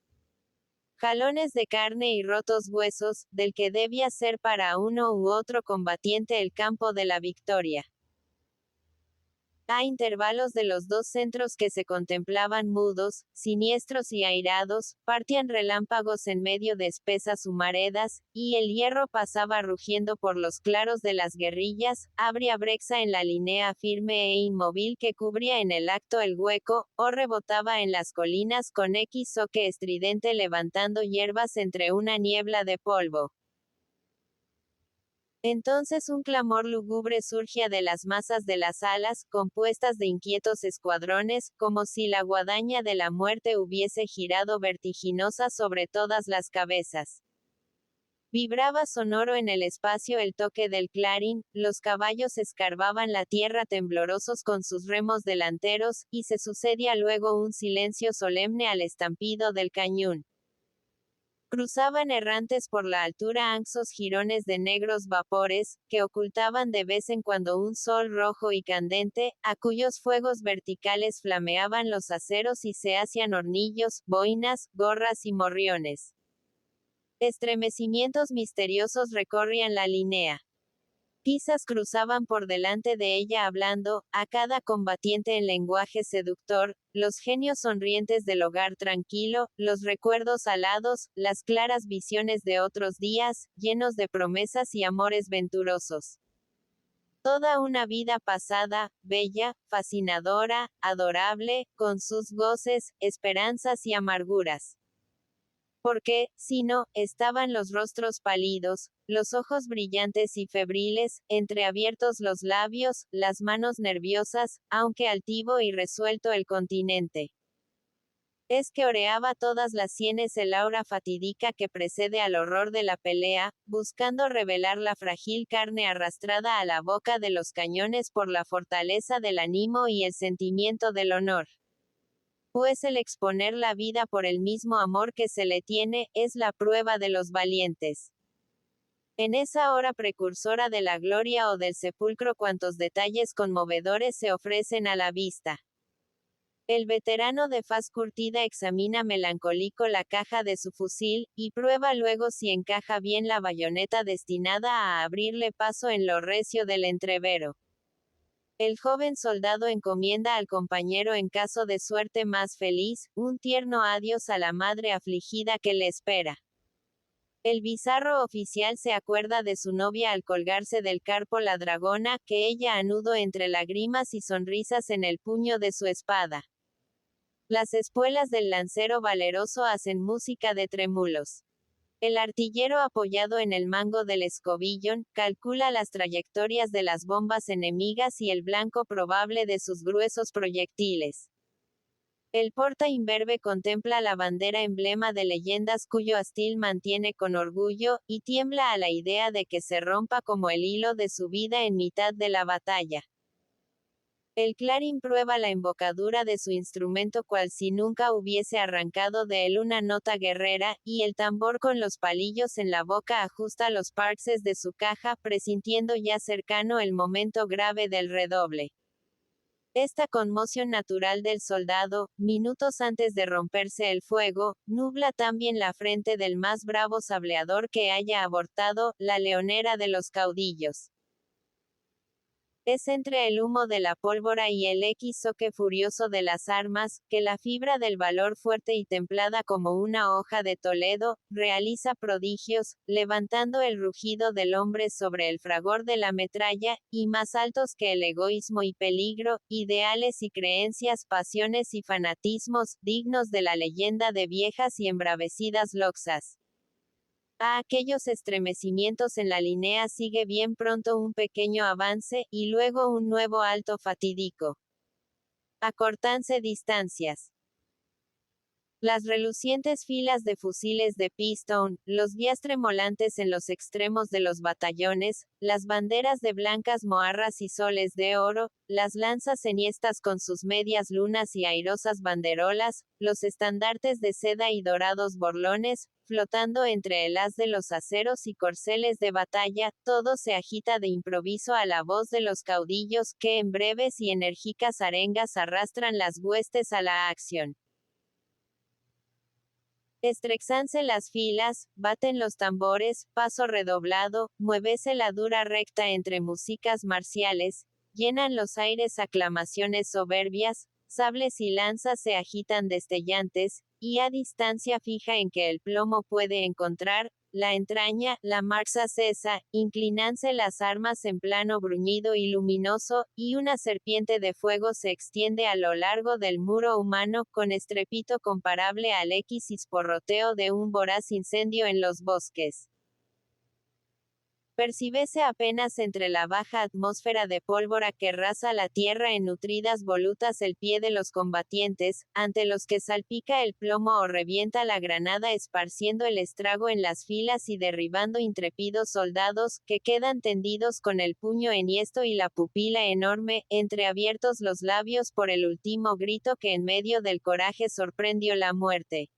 Jalones de carne y rotos huesos, del que debía ser para uno u otro combatiente el campo de la victoria. A intervalos de los dos centros que se contemplaban mudos, siniestros y airados, partían relámpagos en medio de espesas humaredas, y el hierro pasaba rugiendo por los claros de las guerrillas, abría brecha en la línea firme e inmóvil que cubría en el acto el hueco, o rebotaba en las colinas con equivoque estridente levantando hierbas entre una niebla de polvo. Entonces un clamor lúgubre surgía de las masas de las alas, compuestas de inquietos escuadrones, como si la guadaña de la muerte hubiese girado vertiginosa sobre todas las cabezas. Vibraba sonoro en el espacio el toque del clarín, los caballos escarbaban la tierra temblorosos con sus remos delanteros, y se sucedía luego un silencio solemne al estampido del cañón. Cruzaban errantes por la altura anchos jirones de negros vapores, que ocultaban de vez en cuando un sol rojo y candente, a cuyos fuegos verticales flameaban los aceros y se hacían hornillos, boinas, gorras y morriones. Estremecimientos misteriosos recorrían la línea. Pisas cruzaban por delante de ella hablando, a cada combatiente en lenguaje seductor, los genios sonrientes del hogar tranquilo, los recuerdos alados, las claras visiones de otros días, llenos de promesas y amores venturosos. Toda una vida pasada, bella, fascinadora, adorable, con sus goces, esperanzas y amarguras. Porque, si no, estaban los rostros pálidos, los ojos brillantes y febriles, entreabiertos los labios, las manos nerviosas, aunque altivo y resuelto el continente. Es que oreaba todas las sienes el aura fatídica que precede al horror de la pelea, buscando revelar la frágil carne arrastrada a la boca de los cañones por la fortaleza del ánimo y el sentimiento del honor. Pues el exponer la vida por el mismo amor que se le tiene, es la prueba de los valientes. En esa hora precursora de la gloria o del sepulcro, cuantos detalles conmovedores se ofrecen a la vista. El veterano de faz curtida examina melancólico la caja de su fusil, y prueba luego si encaja bien la bayoneta destinada a abrirle paso en lo recio del entrevero. El joven soldado encomienda al compañero en caso de suerte más feliz, un tierno adiós a la madre afligida que le espera. El bizarro oficial se acuerda de su novia al colgarse del carpo la dragona, que ella anudo entre lágrimas y sonrisas en el puño de su espada. Las espuelas del lancero valeroso hacen música de trémulos. El artillero, apoyado en el mango del escobillón, calcula las trayectorias de las bombas enemigas y el blanco probable de sus gruesos proyectiles. El porta imberbe contempla la bandera, emblema de leyendas cuyo astil mantiene con orgullo, y tiembla a la idea de que se rompa como el hilo de su vida en mitad de la batalla. El clarín prueba la embocadura de su instrumento cual si nunca hubiese arrancado de él una nota guerrera, y el tambor con los palillos en la boca ajusta los parches de su caja, presintiendo ya cercano el momento grave del redoble. Esta conmoción natural del soldado, minutos antes de romperse el fuego, nubla también la frente del más bravo sableador que haya abortado, la leonera de los caudillos. Es entre el humo de la pólvora y el xoque furioso de las armas, que la fibra del valor, fuerte y templada como una hoja de Toledo, realiza prodigios, levantando el rugido del hombre sobre el fragor de la metralla, y más altos que el egoísmo y peligro, ideales y creencias, pasiones y fanatismos, dignos de la leyenda de viejas y embravecidas loxas. A aquellos estremecimientos en la línea sigue bien pronto un pequeño avance, y luego un nuevo alto fatídico. Acortanse distancias. Las relucientes filas de fusiles de pistón, los guías tremolantes en los extremos de los batallones, las banderas de blancas moarras y soles de oro, las lanzas enhiestas con sus medias lunas y airosas banderolas, los estandartes de seda y dorados borlones, flotando entre el haz de los aceros y corceles de batalla, todo se agita de improviso a la voz de los caudillos, que en breves y enérgicas arengas arrastran las huestes a la acción. Estrexanse las filas, baten los tambores, paso redoblado, muévese la dura recta entre músicas marciales, llenan los aires aclamaciones soberbias, sables y lanzas se agitan destellantes, y a distancia fija en que el plomo puede encontrar, la entraña, la marcha cesa, inclinanse las armas en plano bruñido y luminoso, y una serpiente de fuego se extiende a lo largo del muro humano, con estrépito comparable al chisporroteo de un voraz incendio en los bosques. Percíbese apenas entre la baja atmósfera de pólvora que raza la tierra en nutridas volutas el pie de los combatientes, ante los que salpica el plomo o revienta la granada, esparciendo el estrago en las filas y derribando intrépidos soldados, que quedan tendidos con el puño enhiesto y la pupila enorme, entreabiertos los labios por el último grito que en medio del coraje sorprendió la muerte.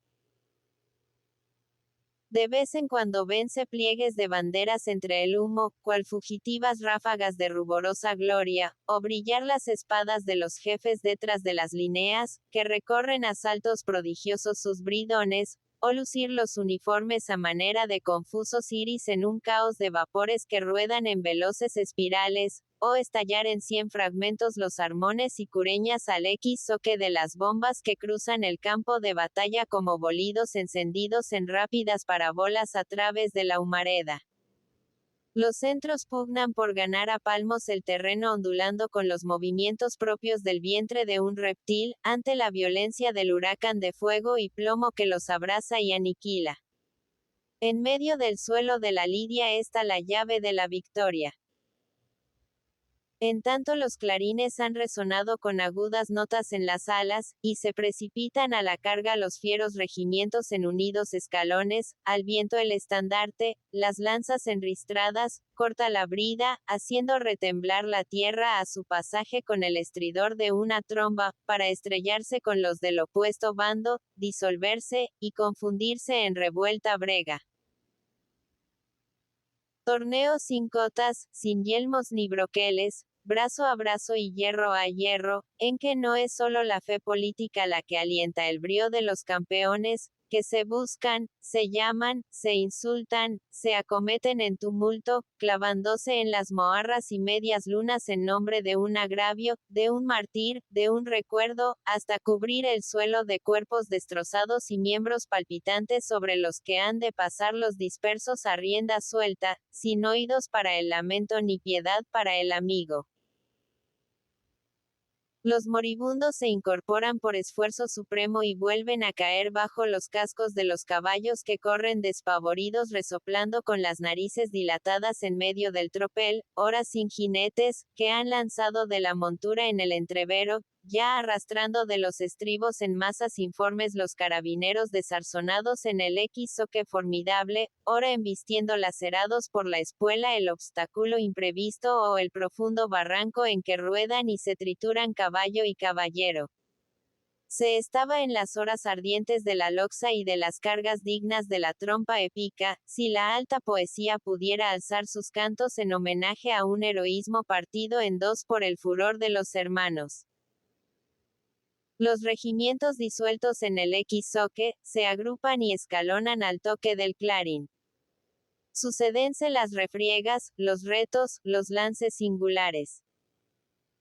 De vez en cuando vense pliegues de banderas entre el humo, cual fugitivas ráfagas de ruborosa gloria, o brillar las espadas de los jefes detrás de las líneas, que recorren a saltos prodigiosos sus bridones, o lucir los uniformes a manera de confusos iris en un caos de vapores que ruedan en veloces espirales, o estallar en 100 fragmentos los armones y cureñas al xoque de las bombas que cruzan el campo de batalla como bolidos encendidos en rápidas parabolas a través de la humareda. Los centros pugnan por ganar a palmos el terreno ondulando con los movimientos propios del vientre de un reptil, ante la violencia del huracán de fuego y plomo que los abraza y aniquila. En medio del suelo de la lidia está la llave de la victoria. En tanto los clarines han resonado con agudas notas en las alas, y se precipitan a la carga los fieros regimientos en unidos escalones, al viento el estandarte, las lanzas enristradas, corta la brida, haciendo retemblar la tierra a su pasaje con el estridor de una tromba, para estrellarse con los del opuesto bando, disolverse, y confundirse en revuelta brega. Torneo sin cotas, sin yelmos ni broqueles, brazo a brazo y hierro a hierro, en que no es solo la fe política la que alienta el brío de los campeones, que se buscan, se llaman, se insultan, se acometen en tumulto, clavándose en las moarras y medias lunas en nombre de un agravio, de un martir, de un recuerdo, hasta cubrir el suelo de cuerpos destrozados y miembros palpitantes sobre los que han de pasar los dispersos a rienda suelta, sin oídos para el lamento ni piedad para el amigo. Los moribundos se incorporan por esfuerzo supremo y vuelven a caer bajo los cascos de los caballos que corren despavoridos resoplando con las narices dilatadas en medio del tropel, ora sin jinetes, que han lanzado de la montura en el entrevero, ya arrastrando de los estribos en masas informes los carabineros desarzonados en el zoque formidable, ora embistiendo lacerados por la espuela el obstáculo imprevisto o el profundo barranco en que ruedan y se trituran caballo y caballero. Se estaba en las horas ardientes de la loxa y de las cargas dignas de la trompa épica, si la alta poesía pudiera alzar sus cantos en homenaje a un heroísmo partido en dos por el furor de los hermanos. Los regimientos disueltos en el zoque, se agrupan y escalonan al toque del clarín. Sucédense las refriegas, los retos, los lances singulares.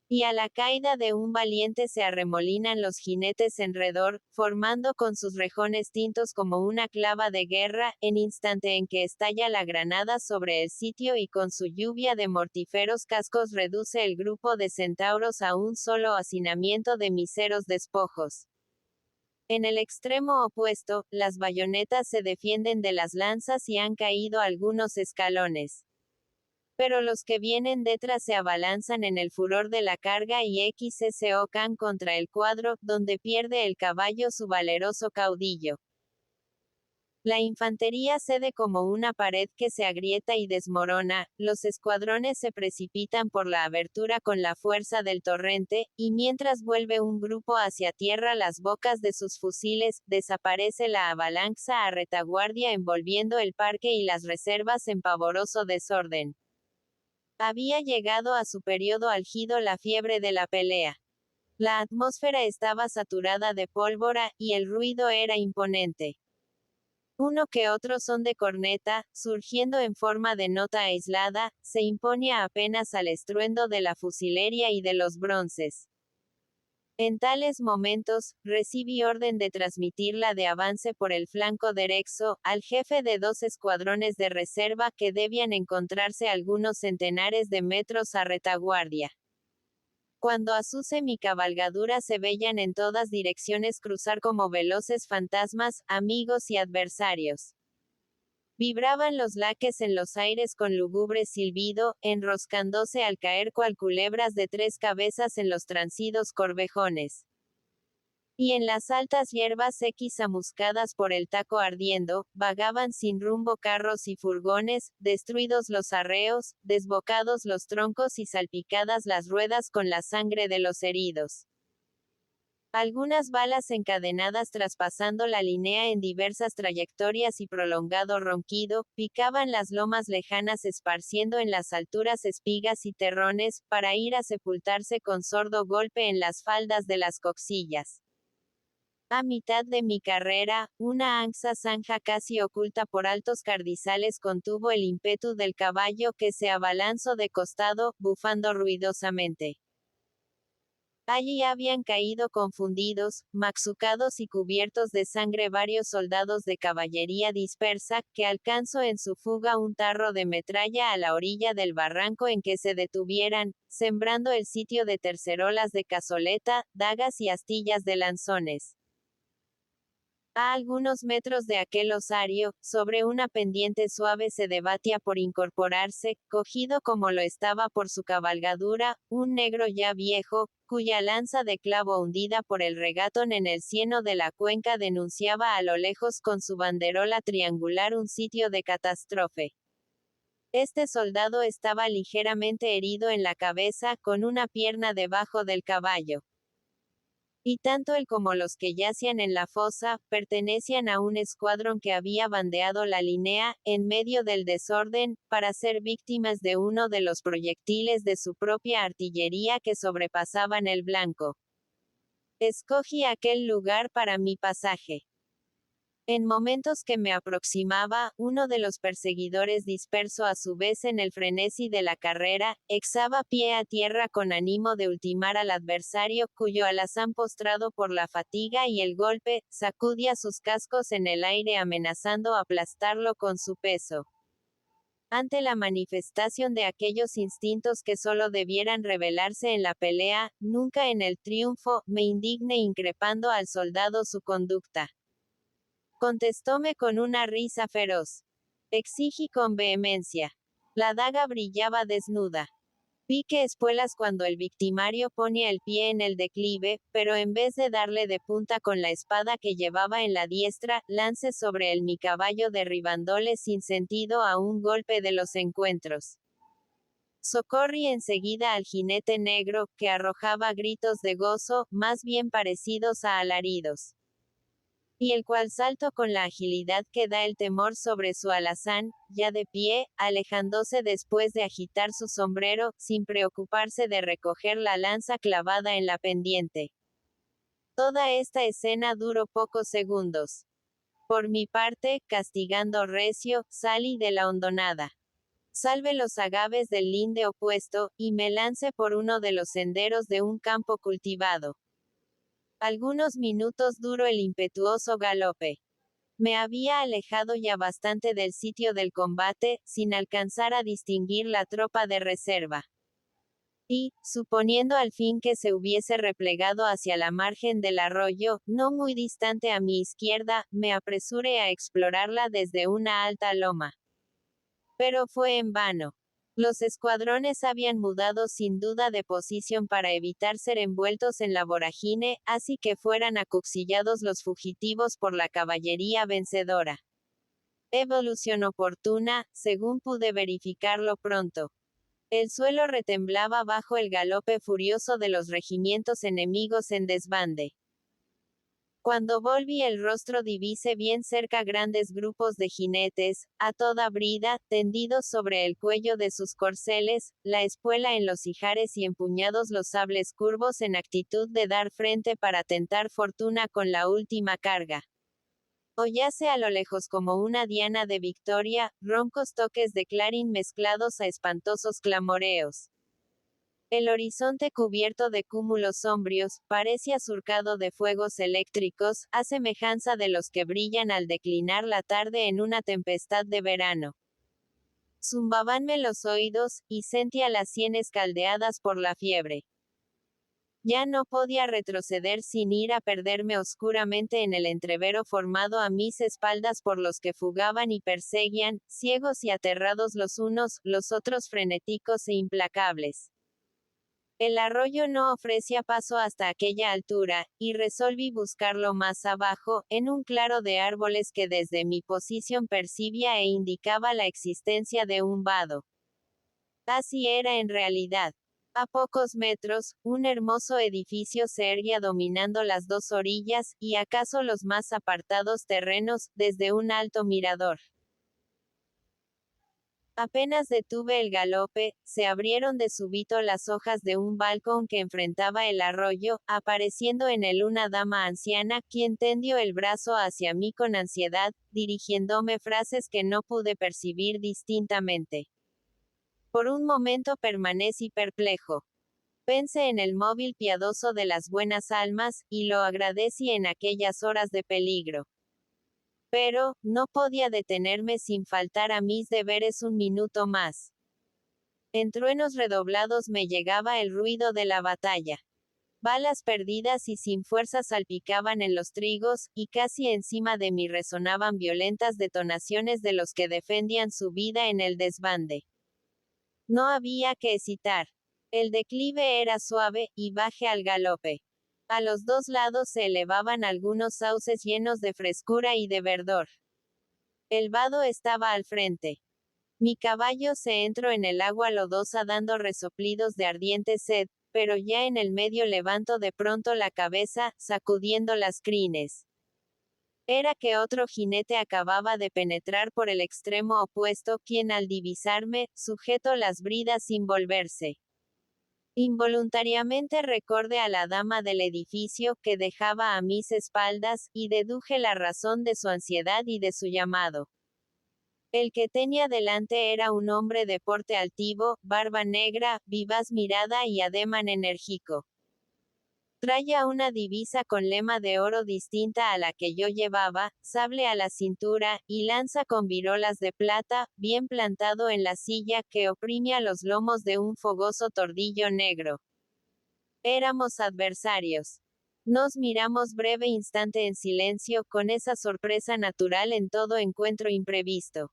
Y a la caída de un valiente se arremolinan los jinetes en redor, formando con sus rejones tintos como una clava de guerra, en instante en que estalla la granada sobre el sitio y con su lluvia de mortíferos cascos reduce el grupo de centauros a un solo hacinamiento de miseros despojos. En el extremo opuesto, las bayonetas se defienden de las lanzas y han caído algunos escalones. Pero los que vienen detrás se abalanzan en el furor de la carga y se ocan contra el cuadro, donde pierde el caballo su valeroso caudillo. La infantería cede como una pared que se agrieta y desmorona, los escuadrones se precipitan por la abertura con la fuerza del torrente, y mientras vuelve un grupo hacia tierra las bocas de sus fusiles, desaparece la avalancha a retaguardia envolviendo el parque y las reservas en pavoroso desorden. Había llegado a su periodo álgido la fiebre de la pelea. La atmósfera estaba saturada de pólvora, y el ruido era imponente. Uno que otro son de corneta, surgiendo en forma de nota aislada, se imponía apenas al estruendo de la fusilería y de los bronces. En tales momentos, recibí orden de transmitirla de avance por el flanco derecho, al jefe de 2 escuadrones de reserva que debían encontrarse algunos centenares de metros a retaguardia. Cuando azuse mi cabalgadura se veían en todas direcciones cruzar como veloces fantasmas, amigos y adversarios. Vibraban los laques en los aires con lúgubre silbido, enroscándose al caer cual culebras de 3 cabezas en los transidos corvejones. Y en las altas hierbas amuscadas por el taco ardiendo, vagaban sin rumbo carros y furgones, destruidos los arreos, desbocados los troncos y salpicadas las ruedas con la sangre de los heridos. Algunas balas encadenadas traspasando la línea en diversas trayectorias y prolongado ronquido, picaban las lomas lejanas esparciendo en las alturas espigas y terrones, para ir a sepultarse con sordo golpe en las faldas de las coxillas. A mitad de mi carrera, una ancha zanja casi oculta por altos cardizales contuvo el ímpetu del caballo que se abalanzó de costado, bufando ruidosamente. Allí habían caído confundidos, maxucados y cubiertos de sangre varios soldados de caballería dispersa, que alcanzó en su fuga un tarro de metralla a la orilla del barranco en que se detuvieran, sembrando el sitio de tercerolas de cazoleta, dagas y astillas de lanzones. A algunos metros de aquel osario, sobre una pendiente suave se debatía por incorporarse, cogido como lo estaba por su cabalgadura, un negro ya viejo, cuya lanza de clavo hundida por el regatón en el cieno de la cuenca denunciaba a lo lejos con su banderola triangular un sitio de catástrofe. Este soldado estaba ligeramente herido en la cabeza, con una pierna debajo del caballo. Y tanto él como los que yacían en la fosa, pertenecían a un escuadrón que había bandeado la línea, en medio del desorden, para ser víctimas de uno de los proyectiles de su propia artillería que sobrepasaban el blanco. Escogí aquel lugar para mi pasaje. En momentos que me aproximaba, uno de los perseguidores disperso a su vez en el frenesí de la carrera, exaba pie a tierra con ánimo de ultimar al adversario, cuyo alazán postrado por la fatiga y el golpe, sacudía sus cascos en el aire amenazando aplastarlo con su peso. Ante la manifestación de aquellos instintos que solo debieran revelarse en la pelea, nunca en el triunfo, me indigné increpando al soldado su conducta. Contestóme con una risa feroz. Exigí con vehemencia. La daga brillaba desnuda. Pique espuelas cuando el victimario ponía el pie en el declive, pero en vez de darle de punta con la espada que llevaba en la diestra, lance sobre él mi caballo derribándole sin sentido a un golpe de los encuentros. Socorrí enseguida al jinete negro, que arrojaba gritos de gozo, más bien parecidos a alaridos. Y el cual saltó con la agilidad que da el temor sobre su alazán, ya de pie, alejándose después de agitar su sombrero, sin preocuparse de recoger la lanza clavada en la pendiente. Toda esta escena duró pocos segundos. Por mi parte, castigando recio, salí de la hondonada. Salve los agaves del linde opuesto, y me lance por uno de los senderos de un campo cultivado. Algunos minutos duró el impetuoso galope. Me había alejado ya bastante del sitio del combate, sin alcanzar a distinguir la tropa de reserva. Y, suponiendo al fin que se hubiese replegado hacia la margen del arroyo, no muy distante a mi izquierda, me apresuré a explorarla desde una alta loma. Pero fue en vano. Los escuadrones habían mudado sin duda de posición para evitar ser envueltos en la vorágine, así que fueran acuchillados los fugitivos por la caballería vencedora. Evolución oportuna, según pude verificarlo pronto. El suelo retemblaba bajo el galope furioso de los regimientos enemigos en desbande. Cuando volví el rostro divise bien cerca grandes grupos de jinetes, a toda brida, tendidos sobre el cuello de sus corceles, la espuela en los ijares y empuñados los sables curvos en actitud de dar frente para tentar fortuna con la última carga. Oyase a lo lejos como una diana de victoria, roncos toques de clarín mezclados a espantosos clamoreos. El horizonte cubierto de cúmulos sombríos, parecía surcado de fuegos eléctricos, a semejanza de los que brillan al declinar la tarde en una tempestad de verano. Zumbábanme los oídos, y sentía las sienes caldeadas por la fiebre. Ya no podía retroceder sin ir a perderme oscuramente en el entrevero formado a mis espaldas por los que fugaban y perseguían, ciegos y aterrados los unos, los otros frenéticos e implacables. El arroyo no ofrecía paso hasta aquella altura, y resolví buscarlo más abajo, en un claro de árboles que desde mi posición percibía e indicaba la existencia de un vado. Así era en realidad. A pocos metros, un hermoso edificio se erguía dominando las dos orillas, y acaso los más apartados terrenos, desde un alto mirador. Apenas detuve el galope, se abrieron de súbito las hojas de un balcón que enfrentaba el arroyo, apareciendo en él una dama anciana, quien tendió el brazo hacia mí con ansiedad, dirigiéndome frases que no pude percibir distintamente. Por un momento permanecí perplejo. Pensé en el móvil piadoso de las buenas almas, y lo agradecí en aquellas horas de peligro. Pero, no podía detenerme sin faltar a mis deberes un minuto más. En truenos redoblados me llegaba el ruido de la batalla. Balas perdidas y sin fuerza salpicaban en los trigos, y casi encima de mí resonaban violentas detonaciones de los que defendían su vida en el desbande. No había que hesitar. El declive era suave, y bajé al galope. A los dos lados se elevaban algunos sauces llenos de frescura y de verdor. El vado estaba al frente. Mi caballo se entró en el agua lodosa dando resoplidos de ardiente sed, pero ya en el medio levanto de pronto la cabeza, sacudiendo las crines. Era que otro jinete acababa de penetrar por el extremo opuesto, quien al divisarme, sujetó las bridas sin volverse. Involuntariamente recordé a la dama del edificio, que dejaba a mis espaldas, y deduje la razón de su ansiedad y de su llamado. El que tenía delante era un hombre de porte altivo, barba negra, vivaz mirada y ademán enérgico. Traía una divisa con lema de oro distinta a la que yo llevaba, sable a la cintura, y lanza con virolas de plata, bien plantado en la silla que oprimía los lomos de un fogoso tordillo negro. Éramos adversarios. Nos miramos breve instante en silencio, con esa sorpresa natural en todo encuentro imprevisto.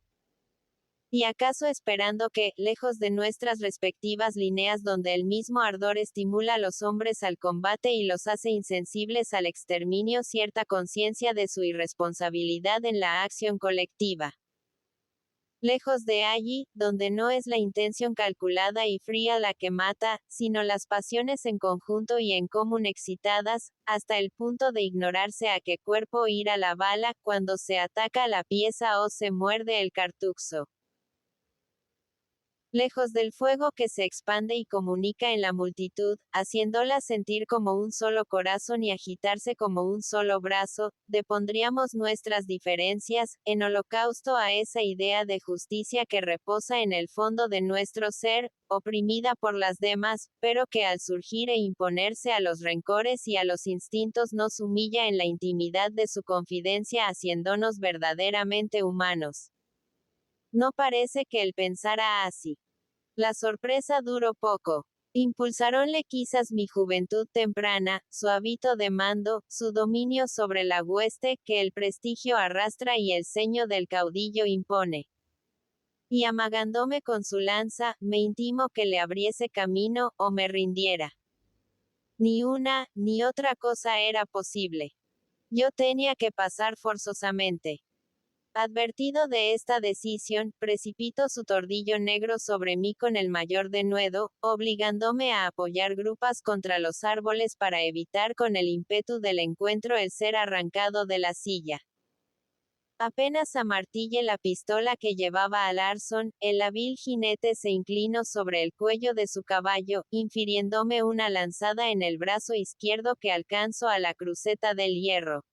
Y acaso esperando que, lejos de nuestras respectivas líneas donde el mismo ardor estimula a los hombres al combate y los hace insensibles al exterminio, cierta conciencia de su irresponsabilidad en la acción colectiva. Lejos de allí, donde no es la intención calculada y fría la que mata, sino las pasiones en conjunto y en común excitadas, hasta el punto de ignorarse a qué cuerpo ir a la bala, cuando se ataca la pieza o se muerde el cartucho. Lejos del fuego que se expande y comunica en la multitud, haciéndola sentir como un solo corazón y agitarse como un solo brazo, depondríamos nuestras diferencias, en holocausto a esa idea de justicia que reposa en el fondo de nuestro ser, oprimida por las demás, pero que al surgir e imponerse a los rencores y a los instintos nos humilla en la intimidad de su confidencia, haciéndonos verdaderamente humanos. No parece que él pensara así. La sorpresa duró poco. Impulsaronle quizás mi juventud temprana, su hábito de mando, su dominio sobre la hueste, que el prestigio arrastra y el ceño del caudillo impone. Y amagándome con su lanza, me intimó que le abriese camino, o me rindiera. Ni una, ni otra cosa era posible. Yo tenía que pasar forzosamente. Advertido de esta decisión, precipitó su tordillo negro sobre mí con el mayor denuedo, obligándome a apoyar grupas contra los árboles para evitar con el ímpetu del encuentro el ser arrancado de la silla. Apenas amartillé la pistola que llevaba al arzón, el hábil jinete se inclinó sobre el cuello de su caballo, infiriéndome una lanzada en el brazo izquierdo que alcanzó a la cruceta del hierro.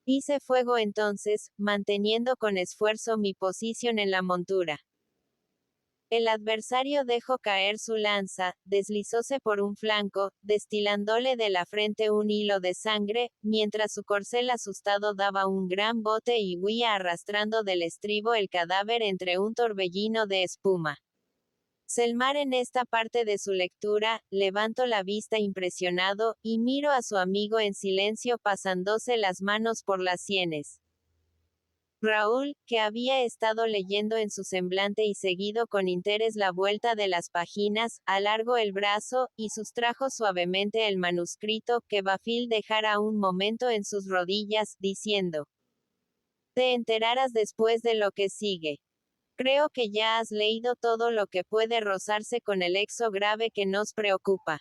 Hice fuego entonces, manteniendo con esfuerzo mi posición en la montura. El adversario dejó caer su lanza, deslizóse por un flanco, destilándole de la frente un hilo de sangre, mientras su corcel asustado daba un gran bote y huía arrastrando del estribo el cadáver entre un torbellino de espuma. Selmar en esta parte de su lectura, levanto la vista impresionado, y miro a su amigo en silencio pasándose las manos por las sienes. Raúl, que había estado leyendo en su semblante y seguido con interés la vuelta de las páginas, alargó el brazo, y sustrajo suavemente el manuscrito, que Bafil dejara un momento en sus rodillas, diciendo: «Te enterarás después de lo que sigue. Creo que ya has leído todo lo que puede rozarse con el exo grave que nos preocupa.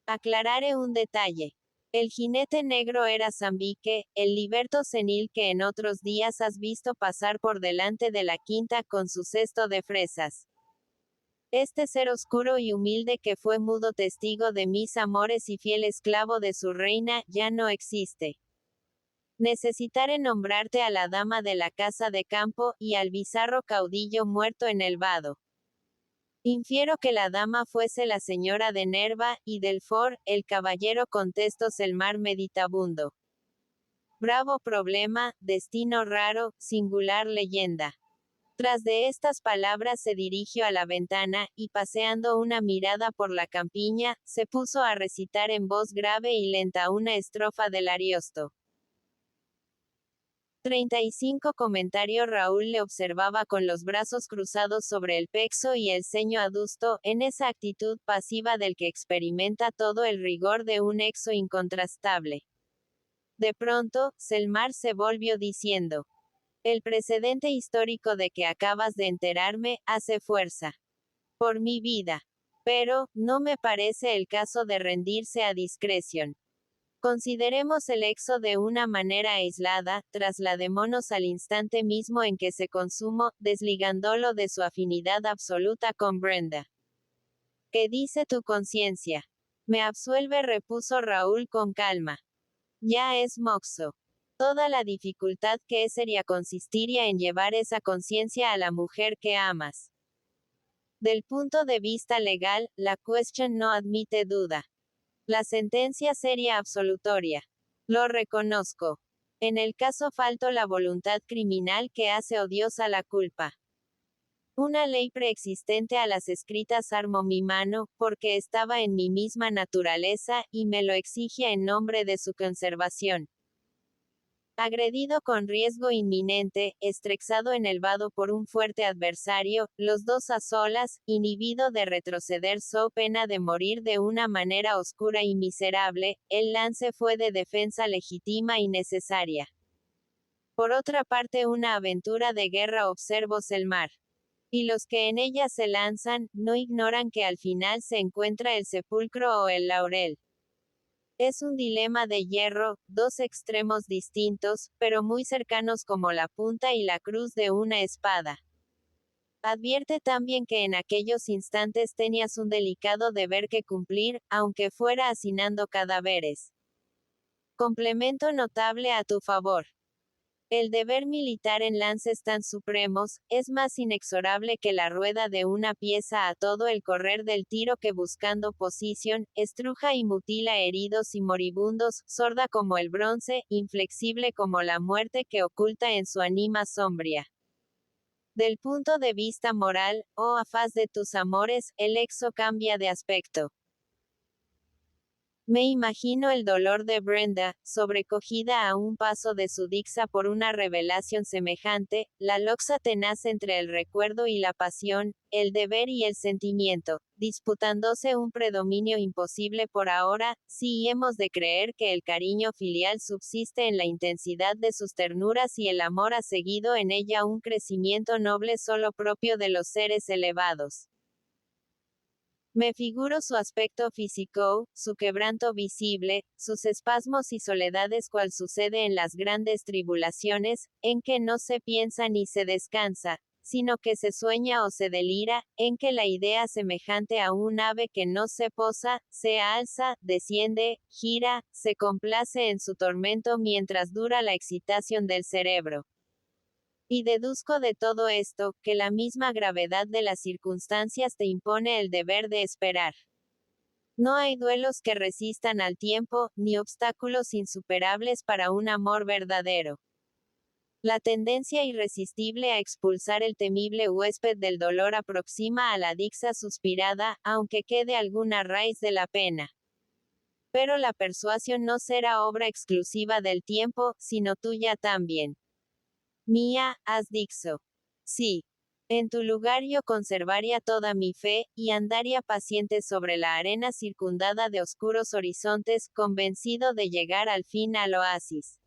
Aclararé un detalle. El jinete negro era Zambique, el liberto senil que en otros días has visto pasar por delante de la quinta con su cesto de fresas. Este ser oscuro y humilde que fue mudo testigo de mis amores y fiel esclavo de su reina, ya no existe. Necesitaré nombrarte a la dama de la casa de campo, y al bizarro caudillo muerto en el vado. Infiero que la dama fuese la señora de Nerva, y del For, el caballero contestos el mar meditabundo. Bravo problema, destino raro, singular leyenda. Tras de estas palabras se dirigió a la ventana, y paseando una mirada por la campiña, se puso a recitar en voz grave y lenta una estrofa del Ariosto. 35 Comentario. Raúl le observaba con los brazos cruzados sobre el pecho y el ceño adusto, en esa actitud pasiva del que experimenta todo el rigor de un exo incontrastable. De pronto, Selmar se volvió diciendo: el precedente histórico de que acabas de enterarme, hace fuerza. Por mi vida. Pero, no me parece el caso de rendirse a discreción. Consideremos el exo de una manera aislada, trasladémonos al instante mismo en que se consumó, desligándolo de su afinidad absoluta con Brenda. ¿Qué dice tu conciencia? Me absuelve, repuso Raúl con calma. Ya es moxo. Toda la dificultad que sería consistiría en llevar esa conciencia a la mujer que amas. Del punto de vista legal, la cuestión no admite duda. La sentencia sería absolutoria. Lo reconozco. En el caso faltó la voluntad criminal que hace odiosa la culpa. Una ley preexistente a las escritas armó mi mano, porque estaba en mi misma naturaleza, y me lo exigía en nombre de su conservación. Agredido con riesgo inminente, estrexado en el vado por un fuerte adversario, los dos a solas, inhibido de retroceder so pena de morir de una manera oscura y miserable, el lance fue de defensa legítima y necesaria. Por otra parte, una aventura de guerra observó Selmar. Y los que en ella se lanzan, no ignoran que al final se encuentra el sepulcro o el laurel. Es un dilema de hierro, dos extremos distintos, pero muy cercanos como la punta y la cruz de una espada. Advierte también que en aquellos instantes tenías un delicado deber que cumplir, aunque fuera hacinando cadáveres. Complemento notable a tu favor. El deber militar en lances tan supremos, es más inexorable que la rueda de una pieza a todo el correr del tiro que buscando posición, estruja y mutila heridos y moribundos, sorda como el bronce, inflexible como la muerte que oculta en su ánima sombria. Del punto de vista moral, oh afaz de tus amores, el exo cambia de aspecto. Me imagino el dolor de Brenda, sobrecogida a un paso de su dixa por una revelación semejante, la loxa tenaz entre el recuerdo y la pasión, el deber y el sentimiento, disputándose un predominio imposible por ahora, si hemos de creer que el cariño filial subsiste en la intensidad de sus ternuras y el amor ha seguido en ella un crecimiento noble solo propio de los seres elevados. Me figuro su aspecto físico, su quebranto visible, sus espasmos y soledades cual sucede en las grandes tribulaciones, en que no se piensa ni se descansa, sino que se sueña o se delira, en que la idea semejante a un ave que no se posa, se alza, desciende, gira, se complace en su tormento mientras dura la excitación del cerebro. Y deduzco de todo esto, que la misma gravedad de las circunstancias te impone el deber de esperar. No hay duelos que resistan al tiempo, ni obstáculos insuperables para un amor verdadero. La tendencia irresistible a expulsar el temible huésped del dolor aproxima a la dixa suspirada, aunque quede alguna raíz de la pena. Pero la persuasión no será obra exclusiva del tiempo, sino tuya también. Mía, has dicho. Sí. En tu lugar yo conservaría toda mi fe, y andaría paciente sobre la arena circundada de oscuros horizontes, convencido de llegar al fin al oasis.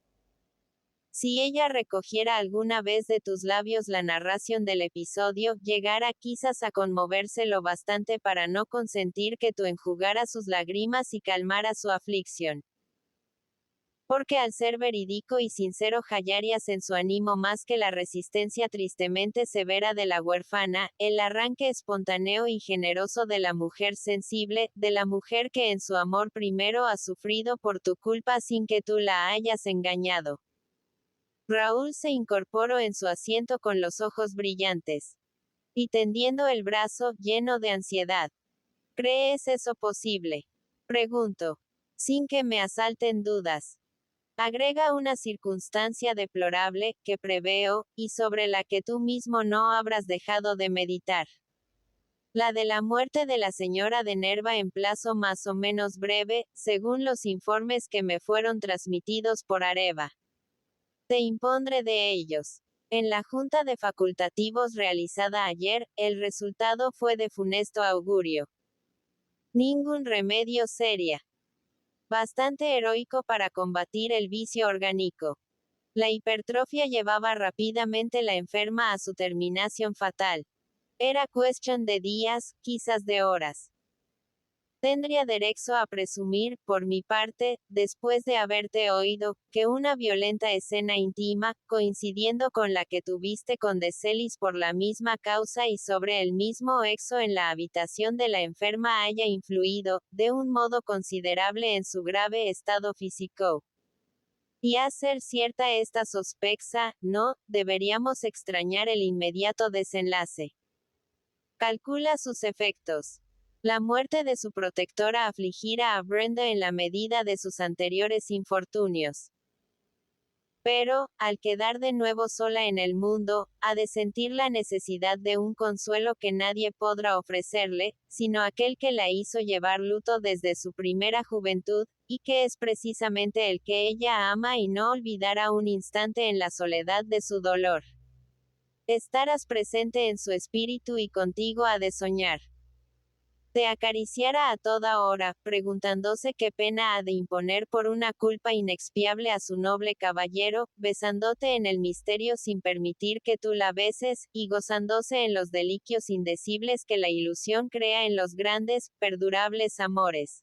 Si ella recogiera alguna vez de tus labios la narración del episodio, llegara quizás a conmoverse lo bastante para no consentir que tú enjugaras sus lágrimas y calmara su aflicción. Porque al ser verídico y sincero hallarías en su ánimo más que la resistencia tristemente severa de la huérfana, el arranque espontáneo y generoso de la mujer sensible, de la mujer que en su amor primero ha sufrido por tu culpa sin que tú la hayas engañado. Raúl se incorporó en su asiento con los ojos brillantes. Y tendiendo el brazo, lleno de ansiedad. ¿Crees eso posible? Pregunto. Sin que me asalten dudas. Agrega una circunstancia deplorable, que preveo, y sobre la que tú mismo no habrás dejado de meditar. La de la muerte de la señora de Nerva en plazo más o menos breve, según los informes que me fueron transmitidos por Areva. Te impondré de ellos. En la junta de facultativos realizada ayer, el resultado fue de funesto augurio. Ningún remedio seria. Bastante heroico para combatir el vicio orgánico. La hipertrofia llevaba rápidamente la enferma a su terminación fatal. Era cuestión de días, quizás de horas. Tendría derecho a presumir, por mi parte, después de haberte oído, que una violenta escena íntima, coincidiendo con la que tuviste con De Celis por la misma causa y sobre el mismo exo en la habitación de la enferma haya influido, de un modo considerable en su grave estado físico. Y a ser cierta esta sospecha, no, deberíamos extrañar el inmediato desenlace. Calcula sus efectos. La muerte de su protectora afligirá a Brenda en la medida de sus anteriores infortunios. Pero, al quedar de nuevo sola en el mundo, ha de sentir la necesidad de un consuelo que nadie podrá ofrecerle, sino aquel que la hizo llevar luto desde su primera juventud, y que es precisamente el que ella ama y no olvidará un instante en la soledad de su dolor. Estarás presente en su espíritu y contigo ha de soñar. Te acariciara a toda hora, preguntándose qué pena ha de imponer por una culpa inexpiable a su noble caballero, besándote en el misterio sin permitir que tú la beses, y gozándose en los delicios indecibles que la ilusión crea en los grandes, perdurables amores.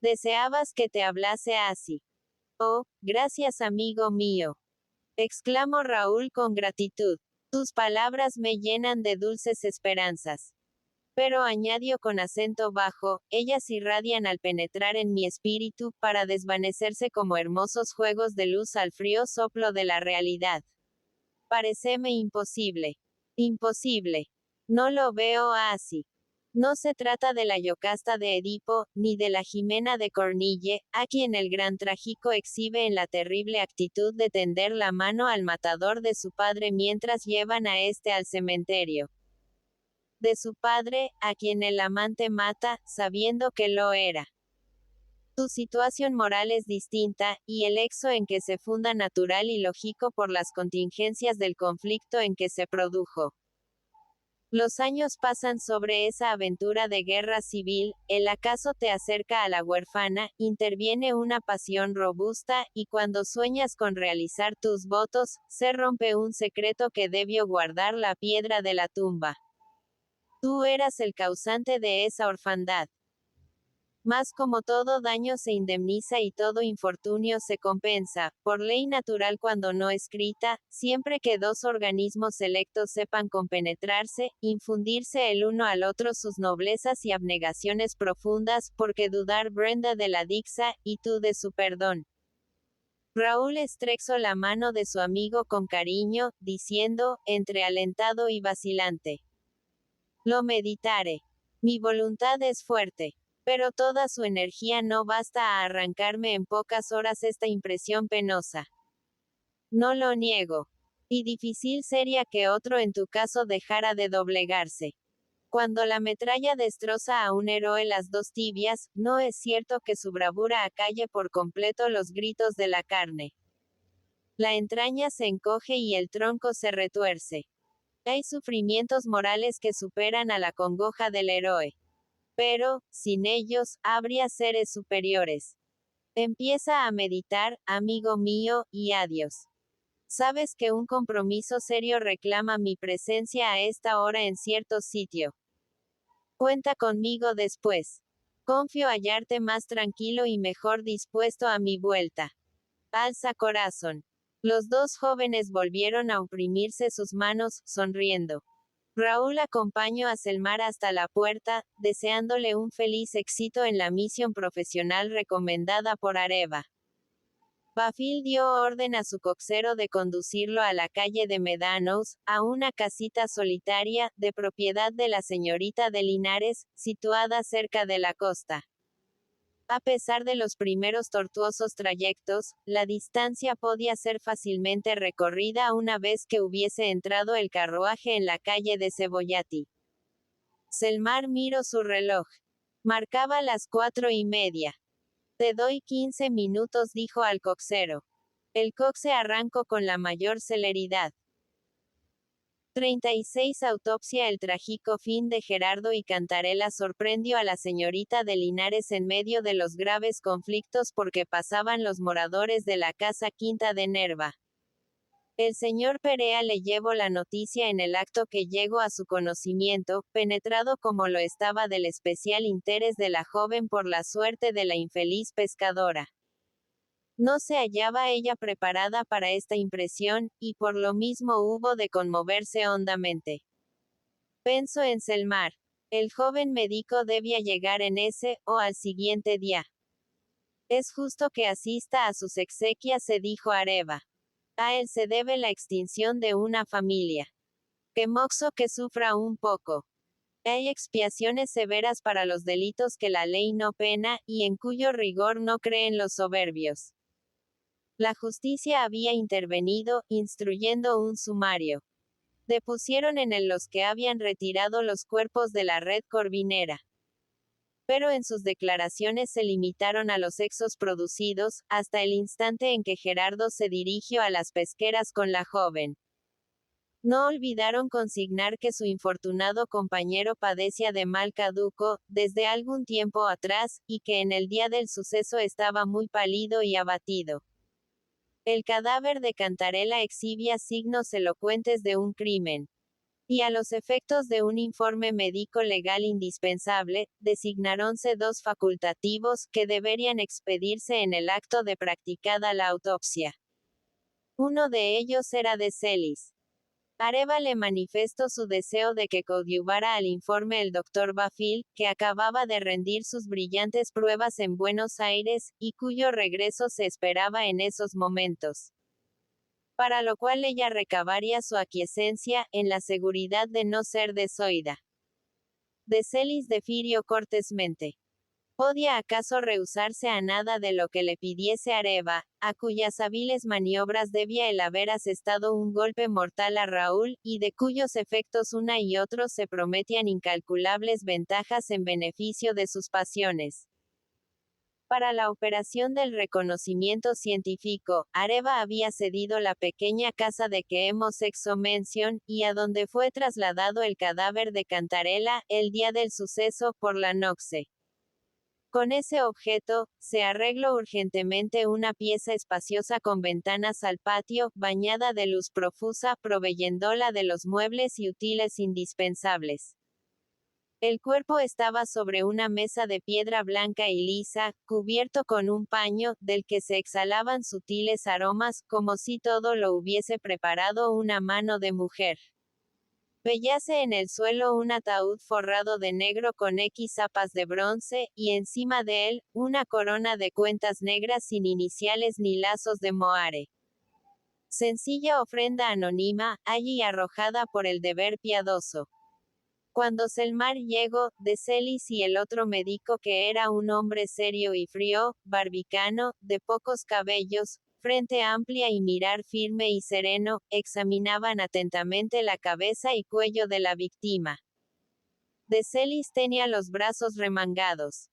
Deseabas que te hablase así. Oh, gracias amigo mío. Exclamó Raúl con gratitud. Tus palabras me llenan de dulces esperanzas. Pero añadió con acento bajo, ellas irradian al penetrar en mi espíritu, para desvanecerse como hermosos juegos de luz al frío soplo de la realidad. Paréceme imposible. Imposible. No lo veo así. No se trata de la Yocasta de Edipo, ni de la Jimena de Cornille, a quien el gran trágico exhibe en la terrible actitud de tender la mano al matador de su padre mientras llevan a éste al cementerio. De su padre, a quien el amante mata, sabiendo que lo era. Tu situación moral es distinta, y el exo en que se funda natural y lógico por las contingencias del conflicto en que se produjo. Los años pasan sobre esa aventura de guerra civil, el acaso te acerca a la huérfana, interviene una pasión robusta, y cuando sueñas con realizar tus votos, se rompe un secreto que debió guardar la piedra de la tumba. Tú eras el causante de esa orfandad. Mas como todo daño se indemniza y todo infortunio se compensa, por ley natural cuando no escrita, siempre que dos organismos selectos sepan compenetrarse, infundirse el uno al otro sus noblezas y abnegaciones profundas, porque dudar Brenda de la dixa, y tú de su perdón. Raúl estrechó la mano de su amigo con cariño, diciendo, entre alentado y vacilante. Lo meditaré. Mi voluntad es fuerte. Pero toda su energía no basta a arrancarme en pocas horas esta impresión penosa. No lo niego. Y difícil sería que otro en tu caso dejara de doblegarse. Cuando la metralla destroza a un héroe las dos tibias, no es cierto que su bravura acalle por completo los gritos de la carne. La entraña se encoge y el tronco se retuerce. Hay sufrimientos morales que superan a la congoja del héroe. Pero, sin ellos, habría seres superiores. Empieza a meditar, amigo mío, y adiós. Sabes que un compromiso serio reclama mi presencia a esta hora en cierto sitio. Cuenta conmigo después. Confío hallarte más tranquilo y mejor dispuesto a mi vuelta. Alza corazón. Los dos jóvenes volvieron a oprimirse sus manos, sonriendo. Raúl acompañó a Selmar hasta la puerta, deseándole un feliz éxito en la misión profesional recomendada por Areva. Bafil dio orden a su coxero de conducirlo a la calle de Meadows, a una casita solitaria, de propiedad de la señorita de Linares, situada cerca de la costa. A pesar de los primeros tortuosos trayectos, la distancia podía ser fácilmente recorrida una vez que hubiese entrado el carruaje en la calle de Cebollati. Selmar miró su reloj. Marcaba las 4:30. Te doy 15 minutos, dijo al coxero. El coxe arrancó con la mayor celeridad. 36 Autopsia. El trágico fin de Gerardo y Cantarella sorprendió a la señorita de Linares en medio de los graves conflictos por que pasaban los moradores de la casa Quinta de Nerva. El señor Perea le llevó la noticia en el acto que llegó a su conocimiento, penetrado como lo estaba del especial interés de la joven por la suerte de la infeliz pescadora. No se hallaba ella preparada para esta impresión, y por lo mismo hubo de conmoverse hondamente. Pensó en Selmar. El joven médico debía llegar en ese, o al siguiente día. Es justo que asista a sus exequias, se dijo Areva. A él se debe la extinción de una familia. Que moxo que sufra un poco. Hay expiaciones severas para los delitos que la ley no pena, y en cuyo rigor no creen los soberbios. La justicia había intervenido, instruyendo un sumario. Depusieron en él los que habían retirado los cuerpos de la red corvinera. Pero en sus declaraciones se limitaron a los hechos producidos, hasta el instante en que Gerardo se dirigió a las pesqueras con la joven. No olvidaron consignar que su infortunado compañero padecía de mal caduco, desde algún tiempo atrás, y que en el día del suceso estaba muy pálido y abatido. El cadáver de Cantarella exhibía signos elocuentes de un crimen. Y a los efectos de un informe médico legal indispensable, designáronse 2 facultativos, que deberían expedirse en el acto de practicada la autopsia. Uno de ellos era de Celis. Areva le manifestó su deseo de que coadyuvara al informe el doctor Bafil, que acababa de rendir sus brillantes pruebas en Buenos Aires, y cuyo regreso se esperaba en esos momentos. Para lo cual ella recabaría su aquiescencia, en la seguridad de no ser desoída. De Celis defirió cortésmente. ¿Podía acaso rehusarse a nada de lo que le pidiese Areva, a cuyas hábiles maniobras debía el haber asestado un golpe mortal a Raúl, y de cuyos efectos una y otro se prometían incalculables ventajas en beneficio de sus pasiones? Para la operación del reconocimiento científico, Areva había cedido la pequeña casa de que hemos hecho mención, y a donde fue trasladado el cadáver de Cantarella, el día del suceso, por la noche. Con ese objeto, se arregló urgentemente una pieza espaciosa con ventanas al patio, bañada de luz profusa, proveyéndola de los muebles y útiles indispensables. El cuerpo estaba sobre una mesa de piedra blanca y lisa, cubierto con un paño, del que se exhalaban sutiles aromas, como si todo lo hubiese preparado una mano de mujer. Veíase en el suelo un ataúd forrado de negro con zapas de bronce, y encima de él, una corona de cuentas negras sin iniciales ni lazos de moare. Sencilla ofrenda anónima, allí arrojada por el deber piadoso. Cuando Selmar llegó, de Celis y el otro médico, que era un hombre serio y frío, barbicano, de pocos cabellos, frente amplia y mirar firme y sereno, examinaban atentamente la cabeza y cuello de la víctima. De Celis tenía los brazos remangados.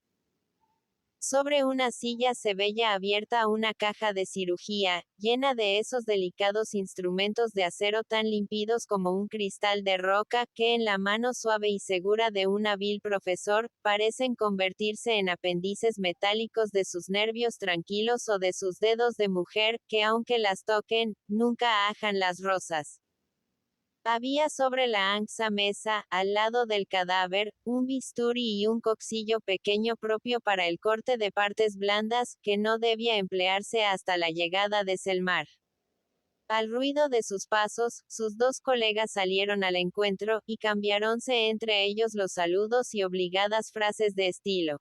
Sobre una silla se veía abierta una caja de cirugía, llena de esos delicados instrumentos de acero tan límpidos como un cristal de roca, que en la mano suave y segura de un hábil profesor, parecen convertirse en apéndices metálicos de sus nervios tranquilos o de sus dedos de mujer, que aunque las toquen, nunca ajan las rosas. Había sobre la ancha mesa, al lado del cadáver, un bisturí y un coxillo pequeño propio para el corte de partes blandas, que no debía emplearse hasta la llegada de Selmar. Al ruido de sus pasos, sus 2 colegas salieron al encuentro, y cambiaronse entre ellos los saludos y obligadas frases de estilo.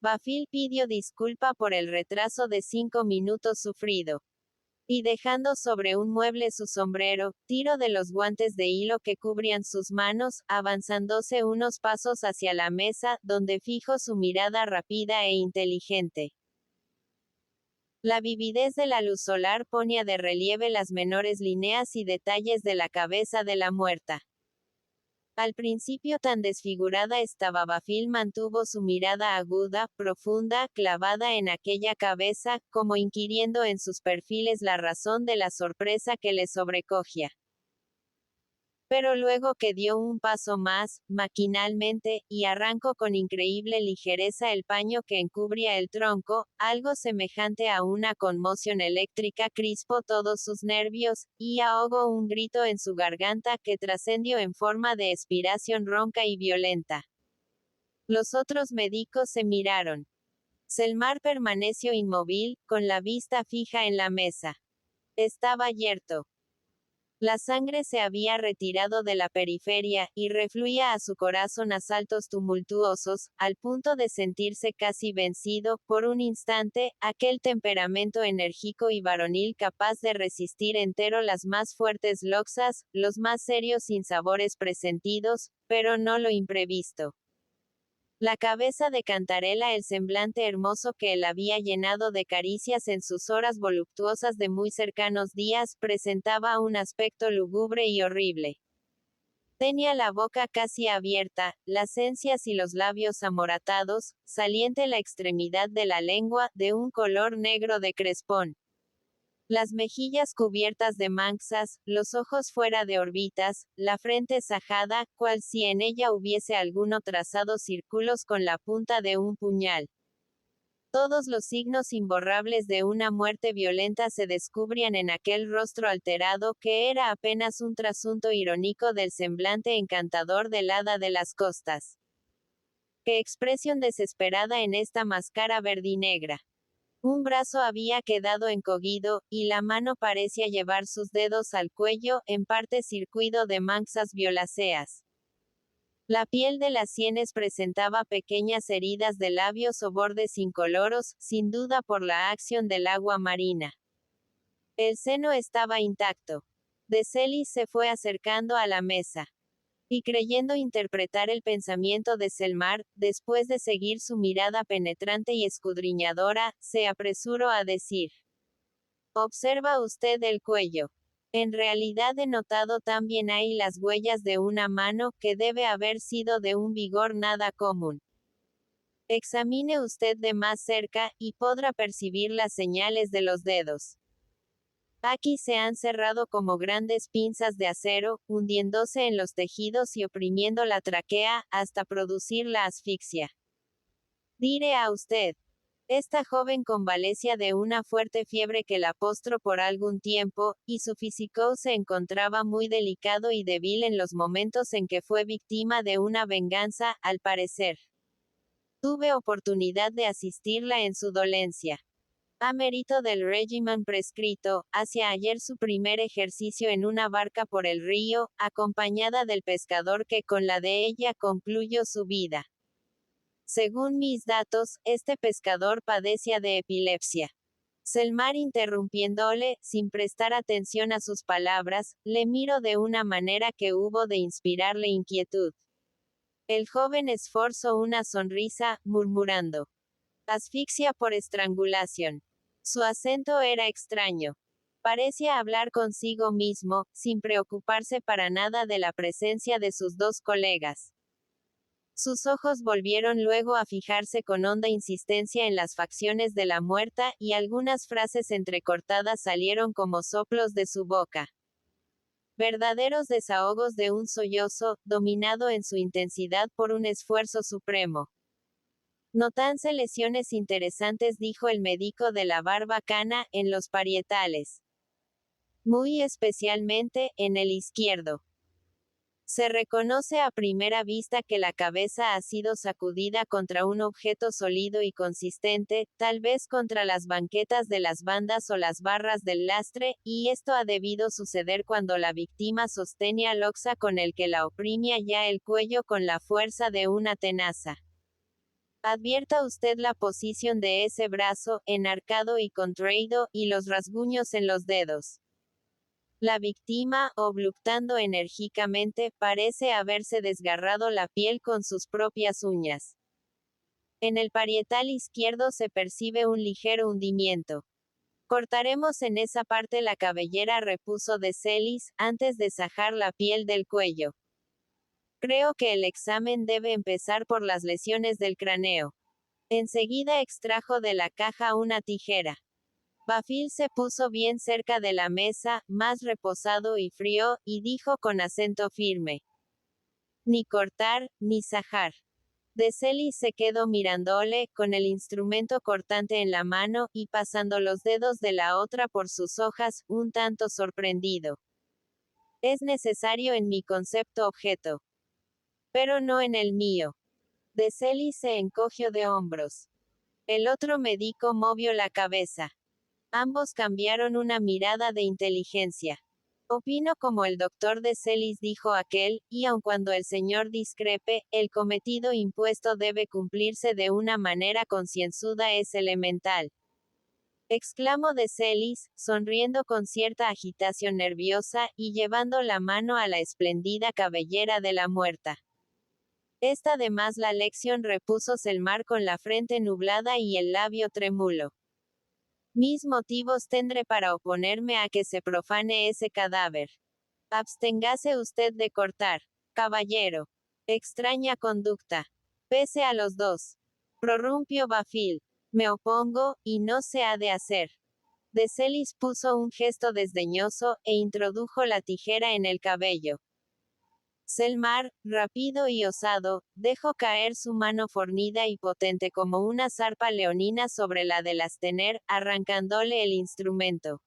Bafil pidió disculpa por el retraso de 5 minutos sufrido. Y dejando sobre un mueble su sombrero, tiró de los guantes de hilo que cubrían sus manos, avanzándose unos pasos hacia la mesa, donde fijó su mirada rápida e inteligente. La vividez de la luz solar ponía de relieve las menores líneas y detalles de la cabeza de la muerta. Al principio tan desfigurada estaba, Bafil mantuvo su mirada aguda, profunda, clavada en aquella cabeza, como inquiriendo en sus perfiles la razón de la sorpresa que le sobrecogía. Pero luego que dio un paso más, maquinalmente, y arrancó con increíble ligereza el paño que encubría el tronco, algo semejante a una conmoción eléctrica crispó todos sus nervios, y ahogó un grito en su garganta que trascendió en forma de expiración ronca y violenta. Los otros médicos se miraron. Selmar permaneció inmóvil, con la vista fija en la mesa. Estaba yerto. La sangre se había retirado de la periferia, y refluía a su corazón a saltos tumultuosos, al punto de sentirse casi vencido, por un instante, aquel temperamento enérgico y varonil capaz de resistir entero las más fuertes loxas, los más serios sinsabores presentidos, pero no lo imprevisto. La cabeza de Cantarela, el semblante hermoso que él había llenado de caricias en sus horas voluptuosas de muy cercanos días, presentaba un aspecto lúgubre y horrible. Tenía la boca casi abierta, las encías y los labios amoratados, saliente la extremidad de la lengua, de un color negro de crespón. Las mejillas cubiertas de manchas, los ojos fuera de órbitas, la frente sajada, cual si en ella hubiese alguno trazado círculos con la punta de un puñal. Todos los signos imborrables de una muerte violenta se descubrían en aquel rostro alterado, que era apenas un trasunto irónico del semblante encantador del hada de las costas. ¡Qué expresión desesperada en esta máscara verdinegra! Un brazo había quedado encogido, y la mano parecía llevar sus dedos al cuello, en parte circuido de manchas violáceas. La piel de las sienes presentaba pequeñas heridas de labios o bordes incoloros, sin duda por la acción del agua marina. El seno estaba intacto. De Celis se fue acercando a la mesa. Y creyendo interpretar el pensamiento de Selmar, después de seguir su mirada penetrante y escudriñadora, se apresuró a decir: «Observa usted el cuello. En realidad he notado también ahí las huellas de una mano, que debe haber sido de un vigor nada común. Examine usted de más cerca, y podrá percibir las señales de los dedos. Aquí se han cerrado como grandes pinzas de acero, hundiéndose en los tejidos y oprimiendo la tráquea, hasta producir la asfixia. Diré a usted, esta joven convalecía de una fuerte fiebre que la postró por algún tiempo, y su físico se encontraba muy delicado y débil en los momentos en que fue víctima de una venganza, al parecer. Tuve oportunidad de asistirla en su dolencia. A mérito del régimen prescrito, hacía ayer su primer ejercicio en una barca por el río, acompañada del pescador que con la de ella concluyó su vida. Según mis datos, este pescador padecía de epilepsia». Selmar, interrumpiéndole, sin prestar atención a sus palabras, le miró de una manera que hubo de inspirarle inquietud. El joven esforzó una sonrisa, murmurando: «Asfixia por estrangulación». Su acento era extraño. Parecía hablar consigo mismo, sin preocuparse para nada de la presencia de sus dos colegas. Sus ojos volvieron luego a fijarse con honda insistencia en las facciones de la muerta, y algunas frases entrecortadas salieron como soplos de su boca. Verdaderos desahogos de un sollozo, dominado en su intensidad por un esfuerzo supremo. «Nótanse lesiones interesantes», dijo el médico de la barba cana, «en los parietales. Muy especialmente, en el izquierdo. Se reconoce a primera vista que la cabeza ha sido sacudida contra un objeto sólido y consistente, tal vez contra las banquetas de las bandas o las barras del lastre, y esto ha debido suceder cuando la víctima sostenía loxa con el que la oprimía ya el cuello con la fuerza de una tenaza. Advierta usted la posición de ese brazo, enarcado y contraído, y los rasguños en los dedos. La víctima, oblutando enérgicamente, parece haberse desgarrado la piel con sus propias uñas. En el parietal izquierdo se percibe un ligero hundimiento. Cortaremos en esa parte la cabellera, repuso de Celis, antes de sajar la piel del cuello. Creo que el examen debe empezar por las lesiones del cráneo. Enseguida extrajo de la caja una tijera. Bafil se puso bien cerca de la mesa, más reposado y frío, y dijo con acento firme: ni cortar, ni sajar. De Celis se quedó mirándole, con el instrumento cortante en la mano, y pasando los dedos de la otra por sus hojas, un tanto sorprendido. Es necesario en mi concepto objeto. Pero no en el mío. De Celis se encogió de hombros. El otro médico movió la cabeza. Ambos cambiaron una mirada de inteligencia. Opino como el doctor de Celis, dijo aquel, y aun cuando el señor discrepe, el cometido impuesto debe cumplirse de una manera concienzuda, es elemental. Exclamó de Celis, sonriendo con cierta agitación nerviosa, y llevando la mano a la espléndida cabellera de la muerta. Esta además la lección, repuso Selmar con la frente nublada y el labio trémulo. Mis motivos tendré para oponerme a que se profane ese cadáver. Absténgase usted de cortar, caballero. Extraña conducta. Pese a los dos. Prorrumpió Bafil. Me opongo, y no se ha de hacer. De Celis puso un gesto desdeñoso, e introdujo la tijera en el cabello. Selmar, rápido y osado, dejó caer su mano fornida y potente como una zarpa leonina sobre la de Lastener, arrancándole el instrumento.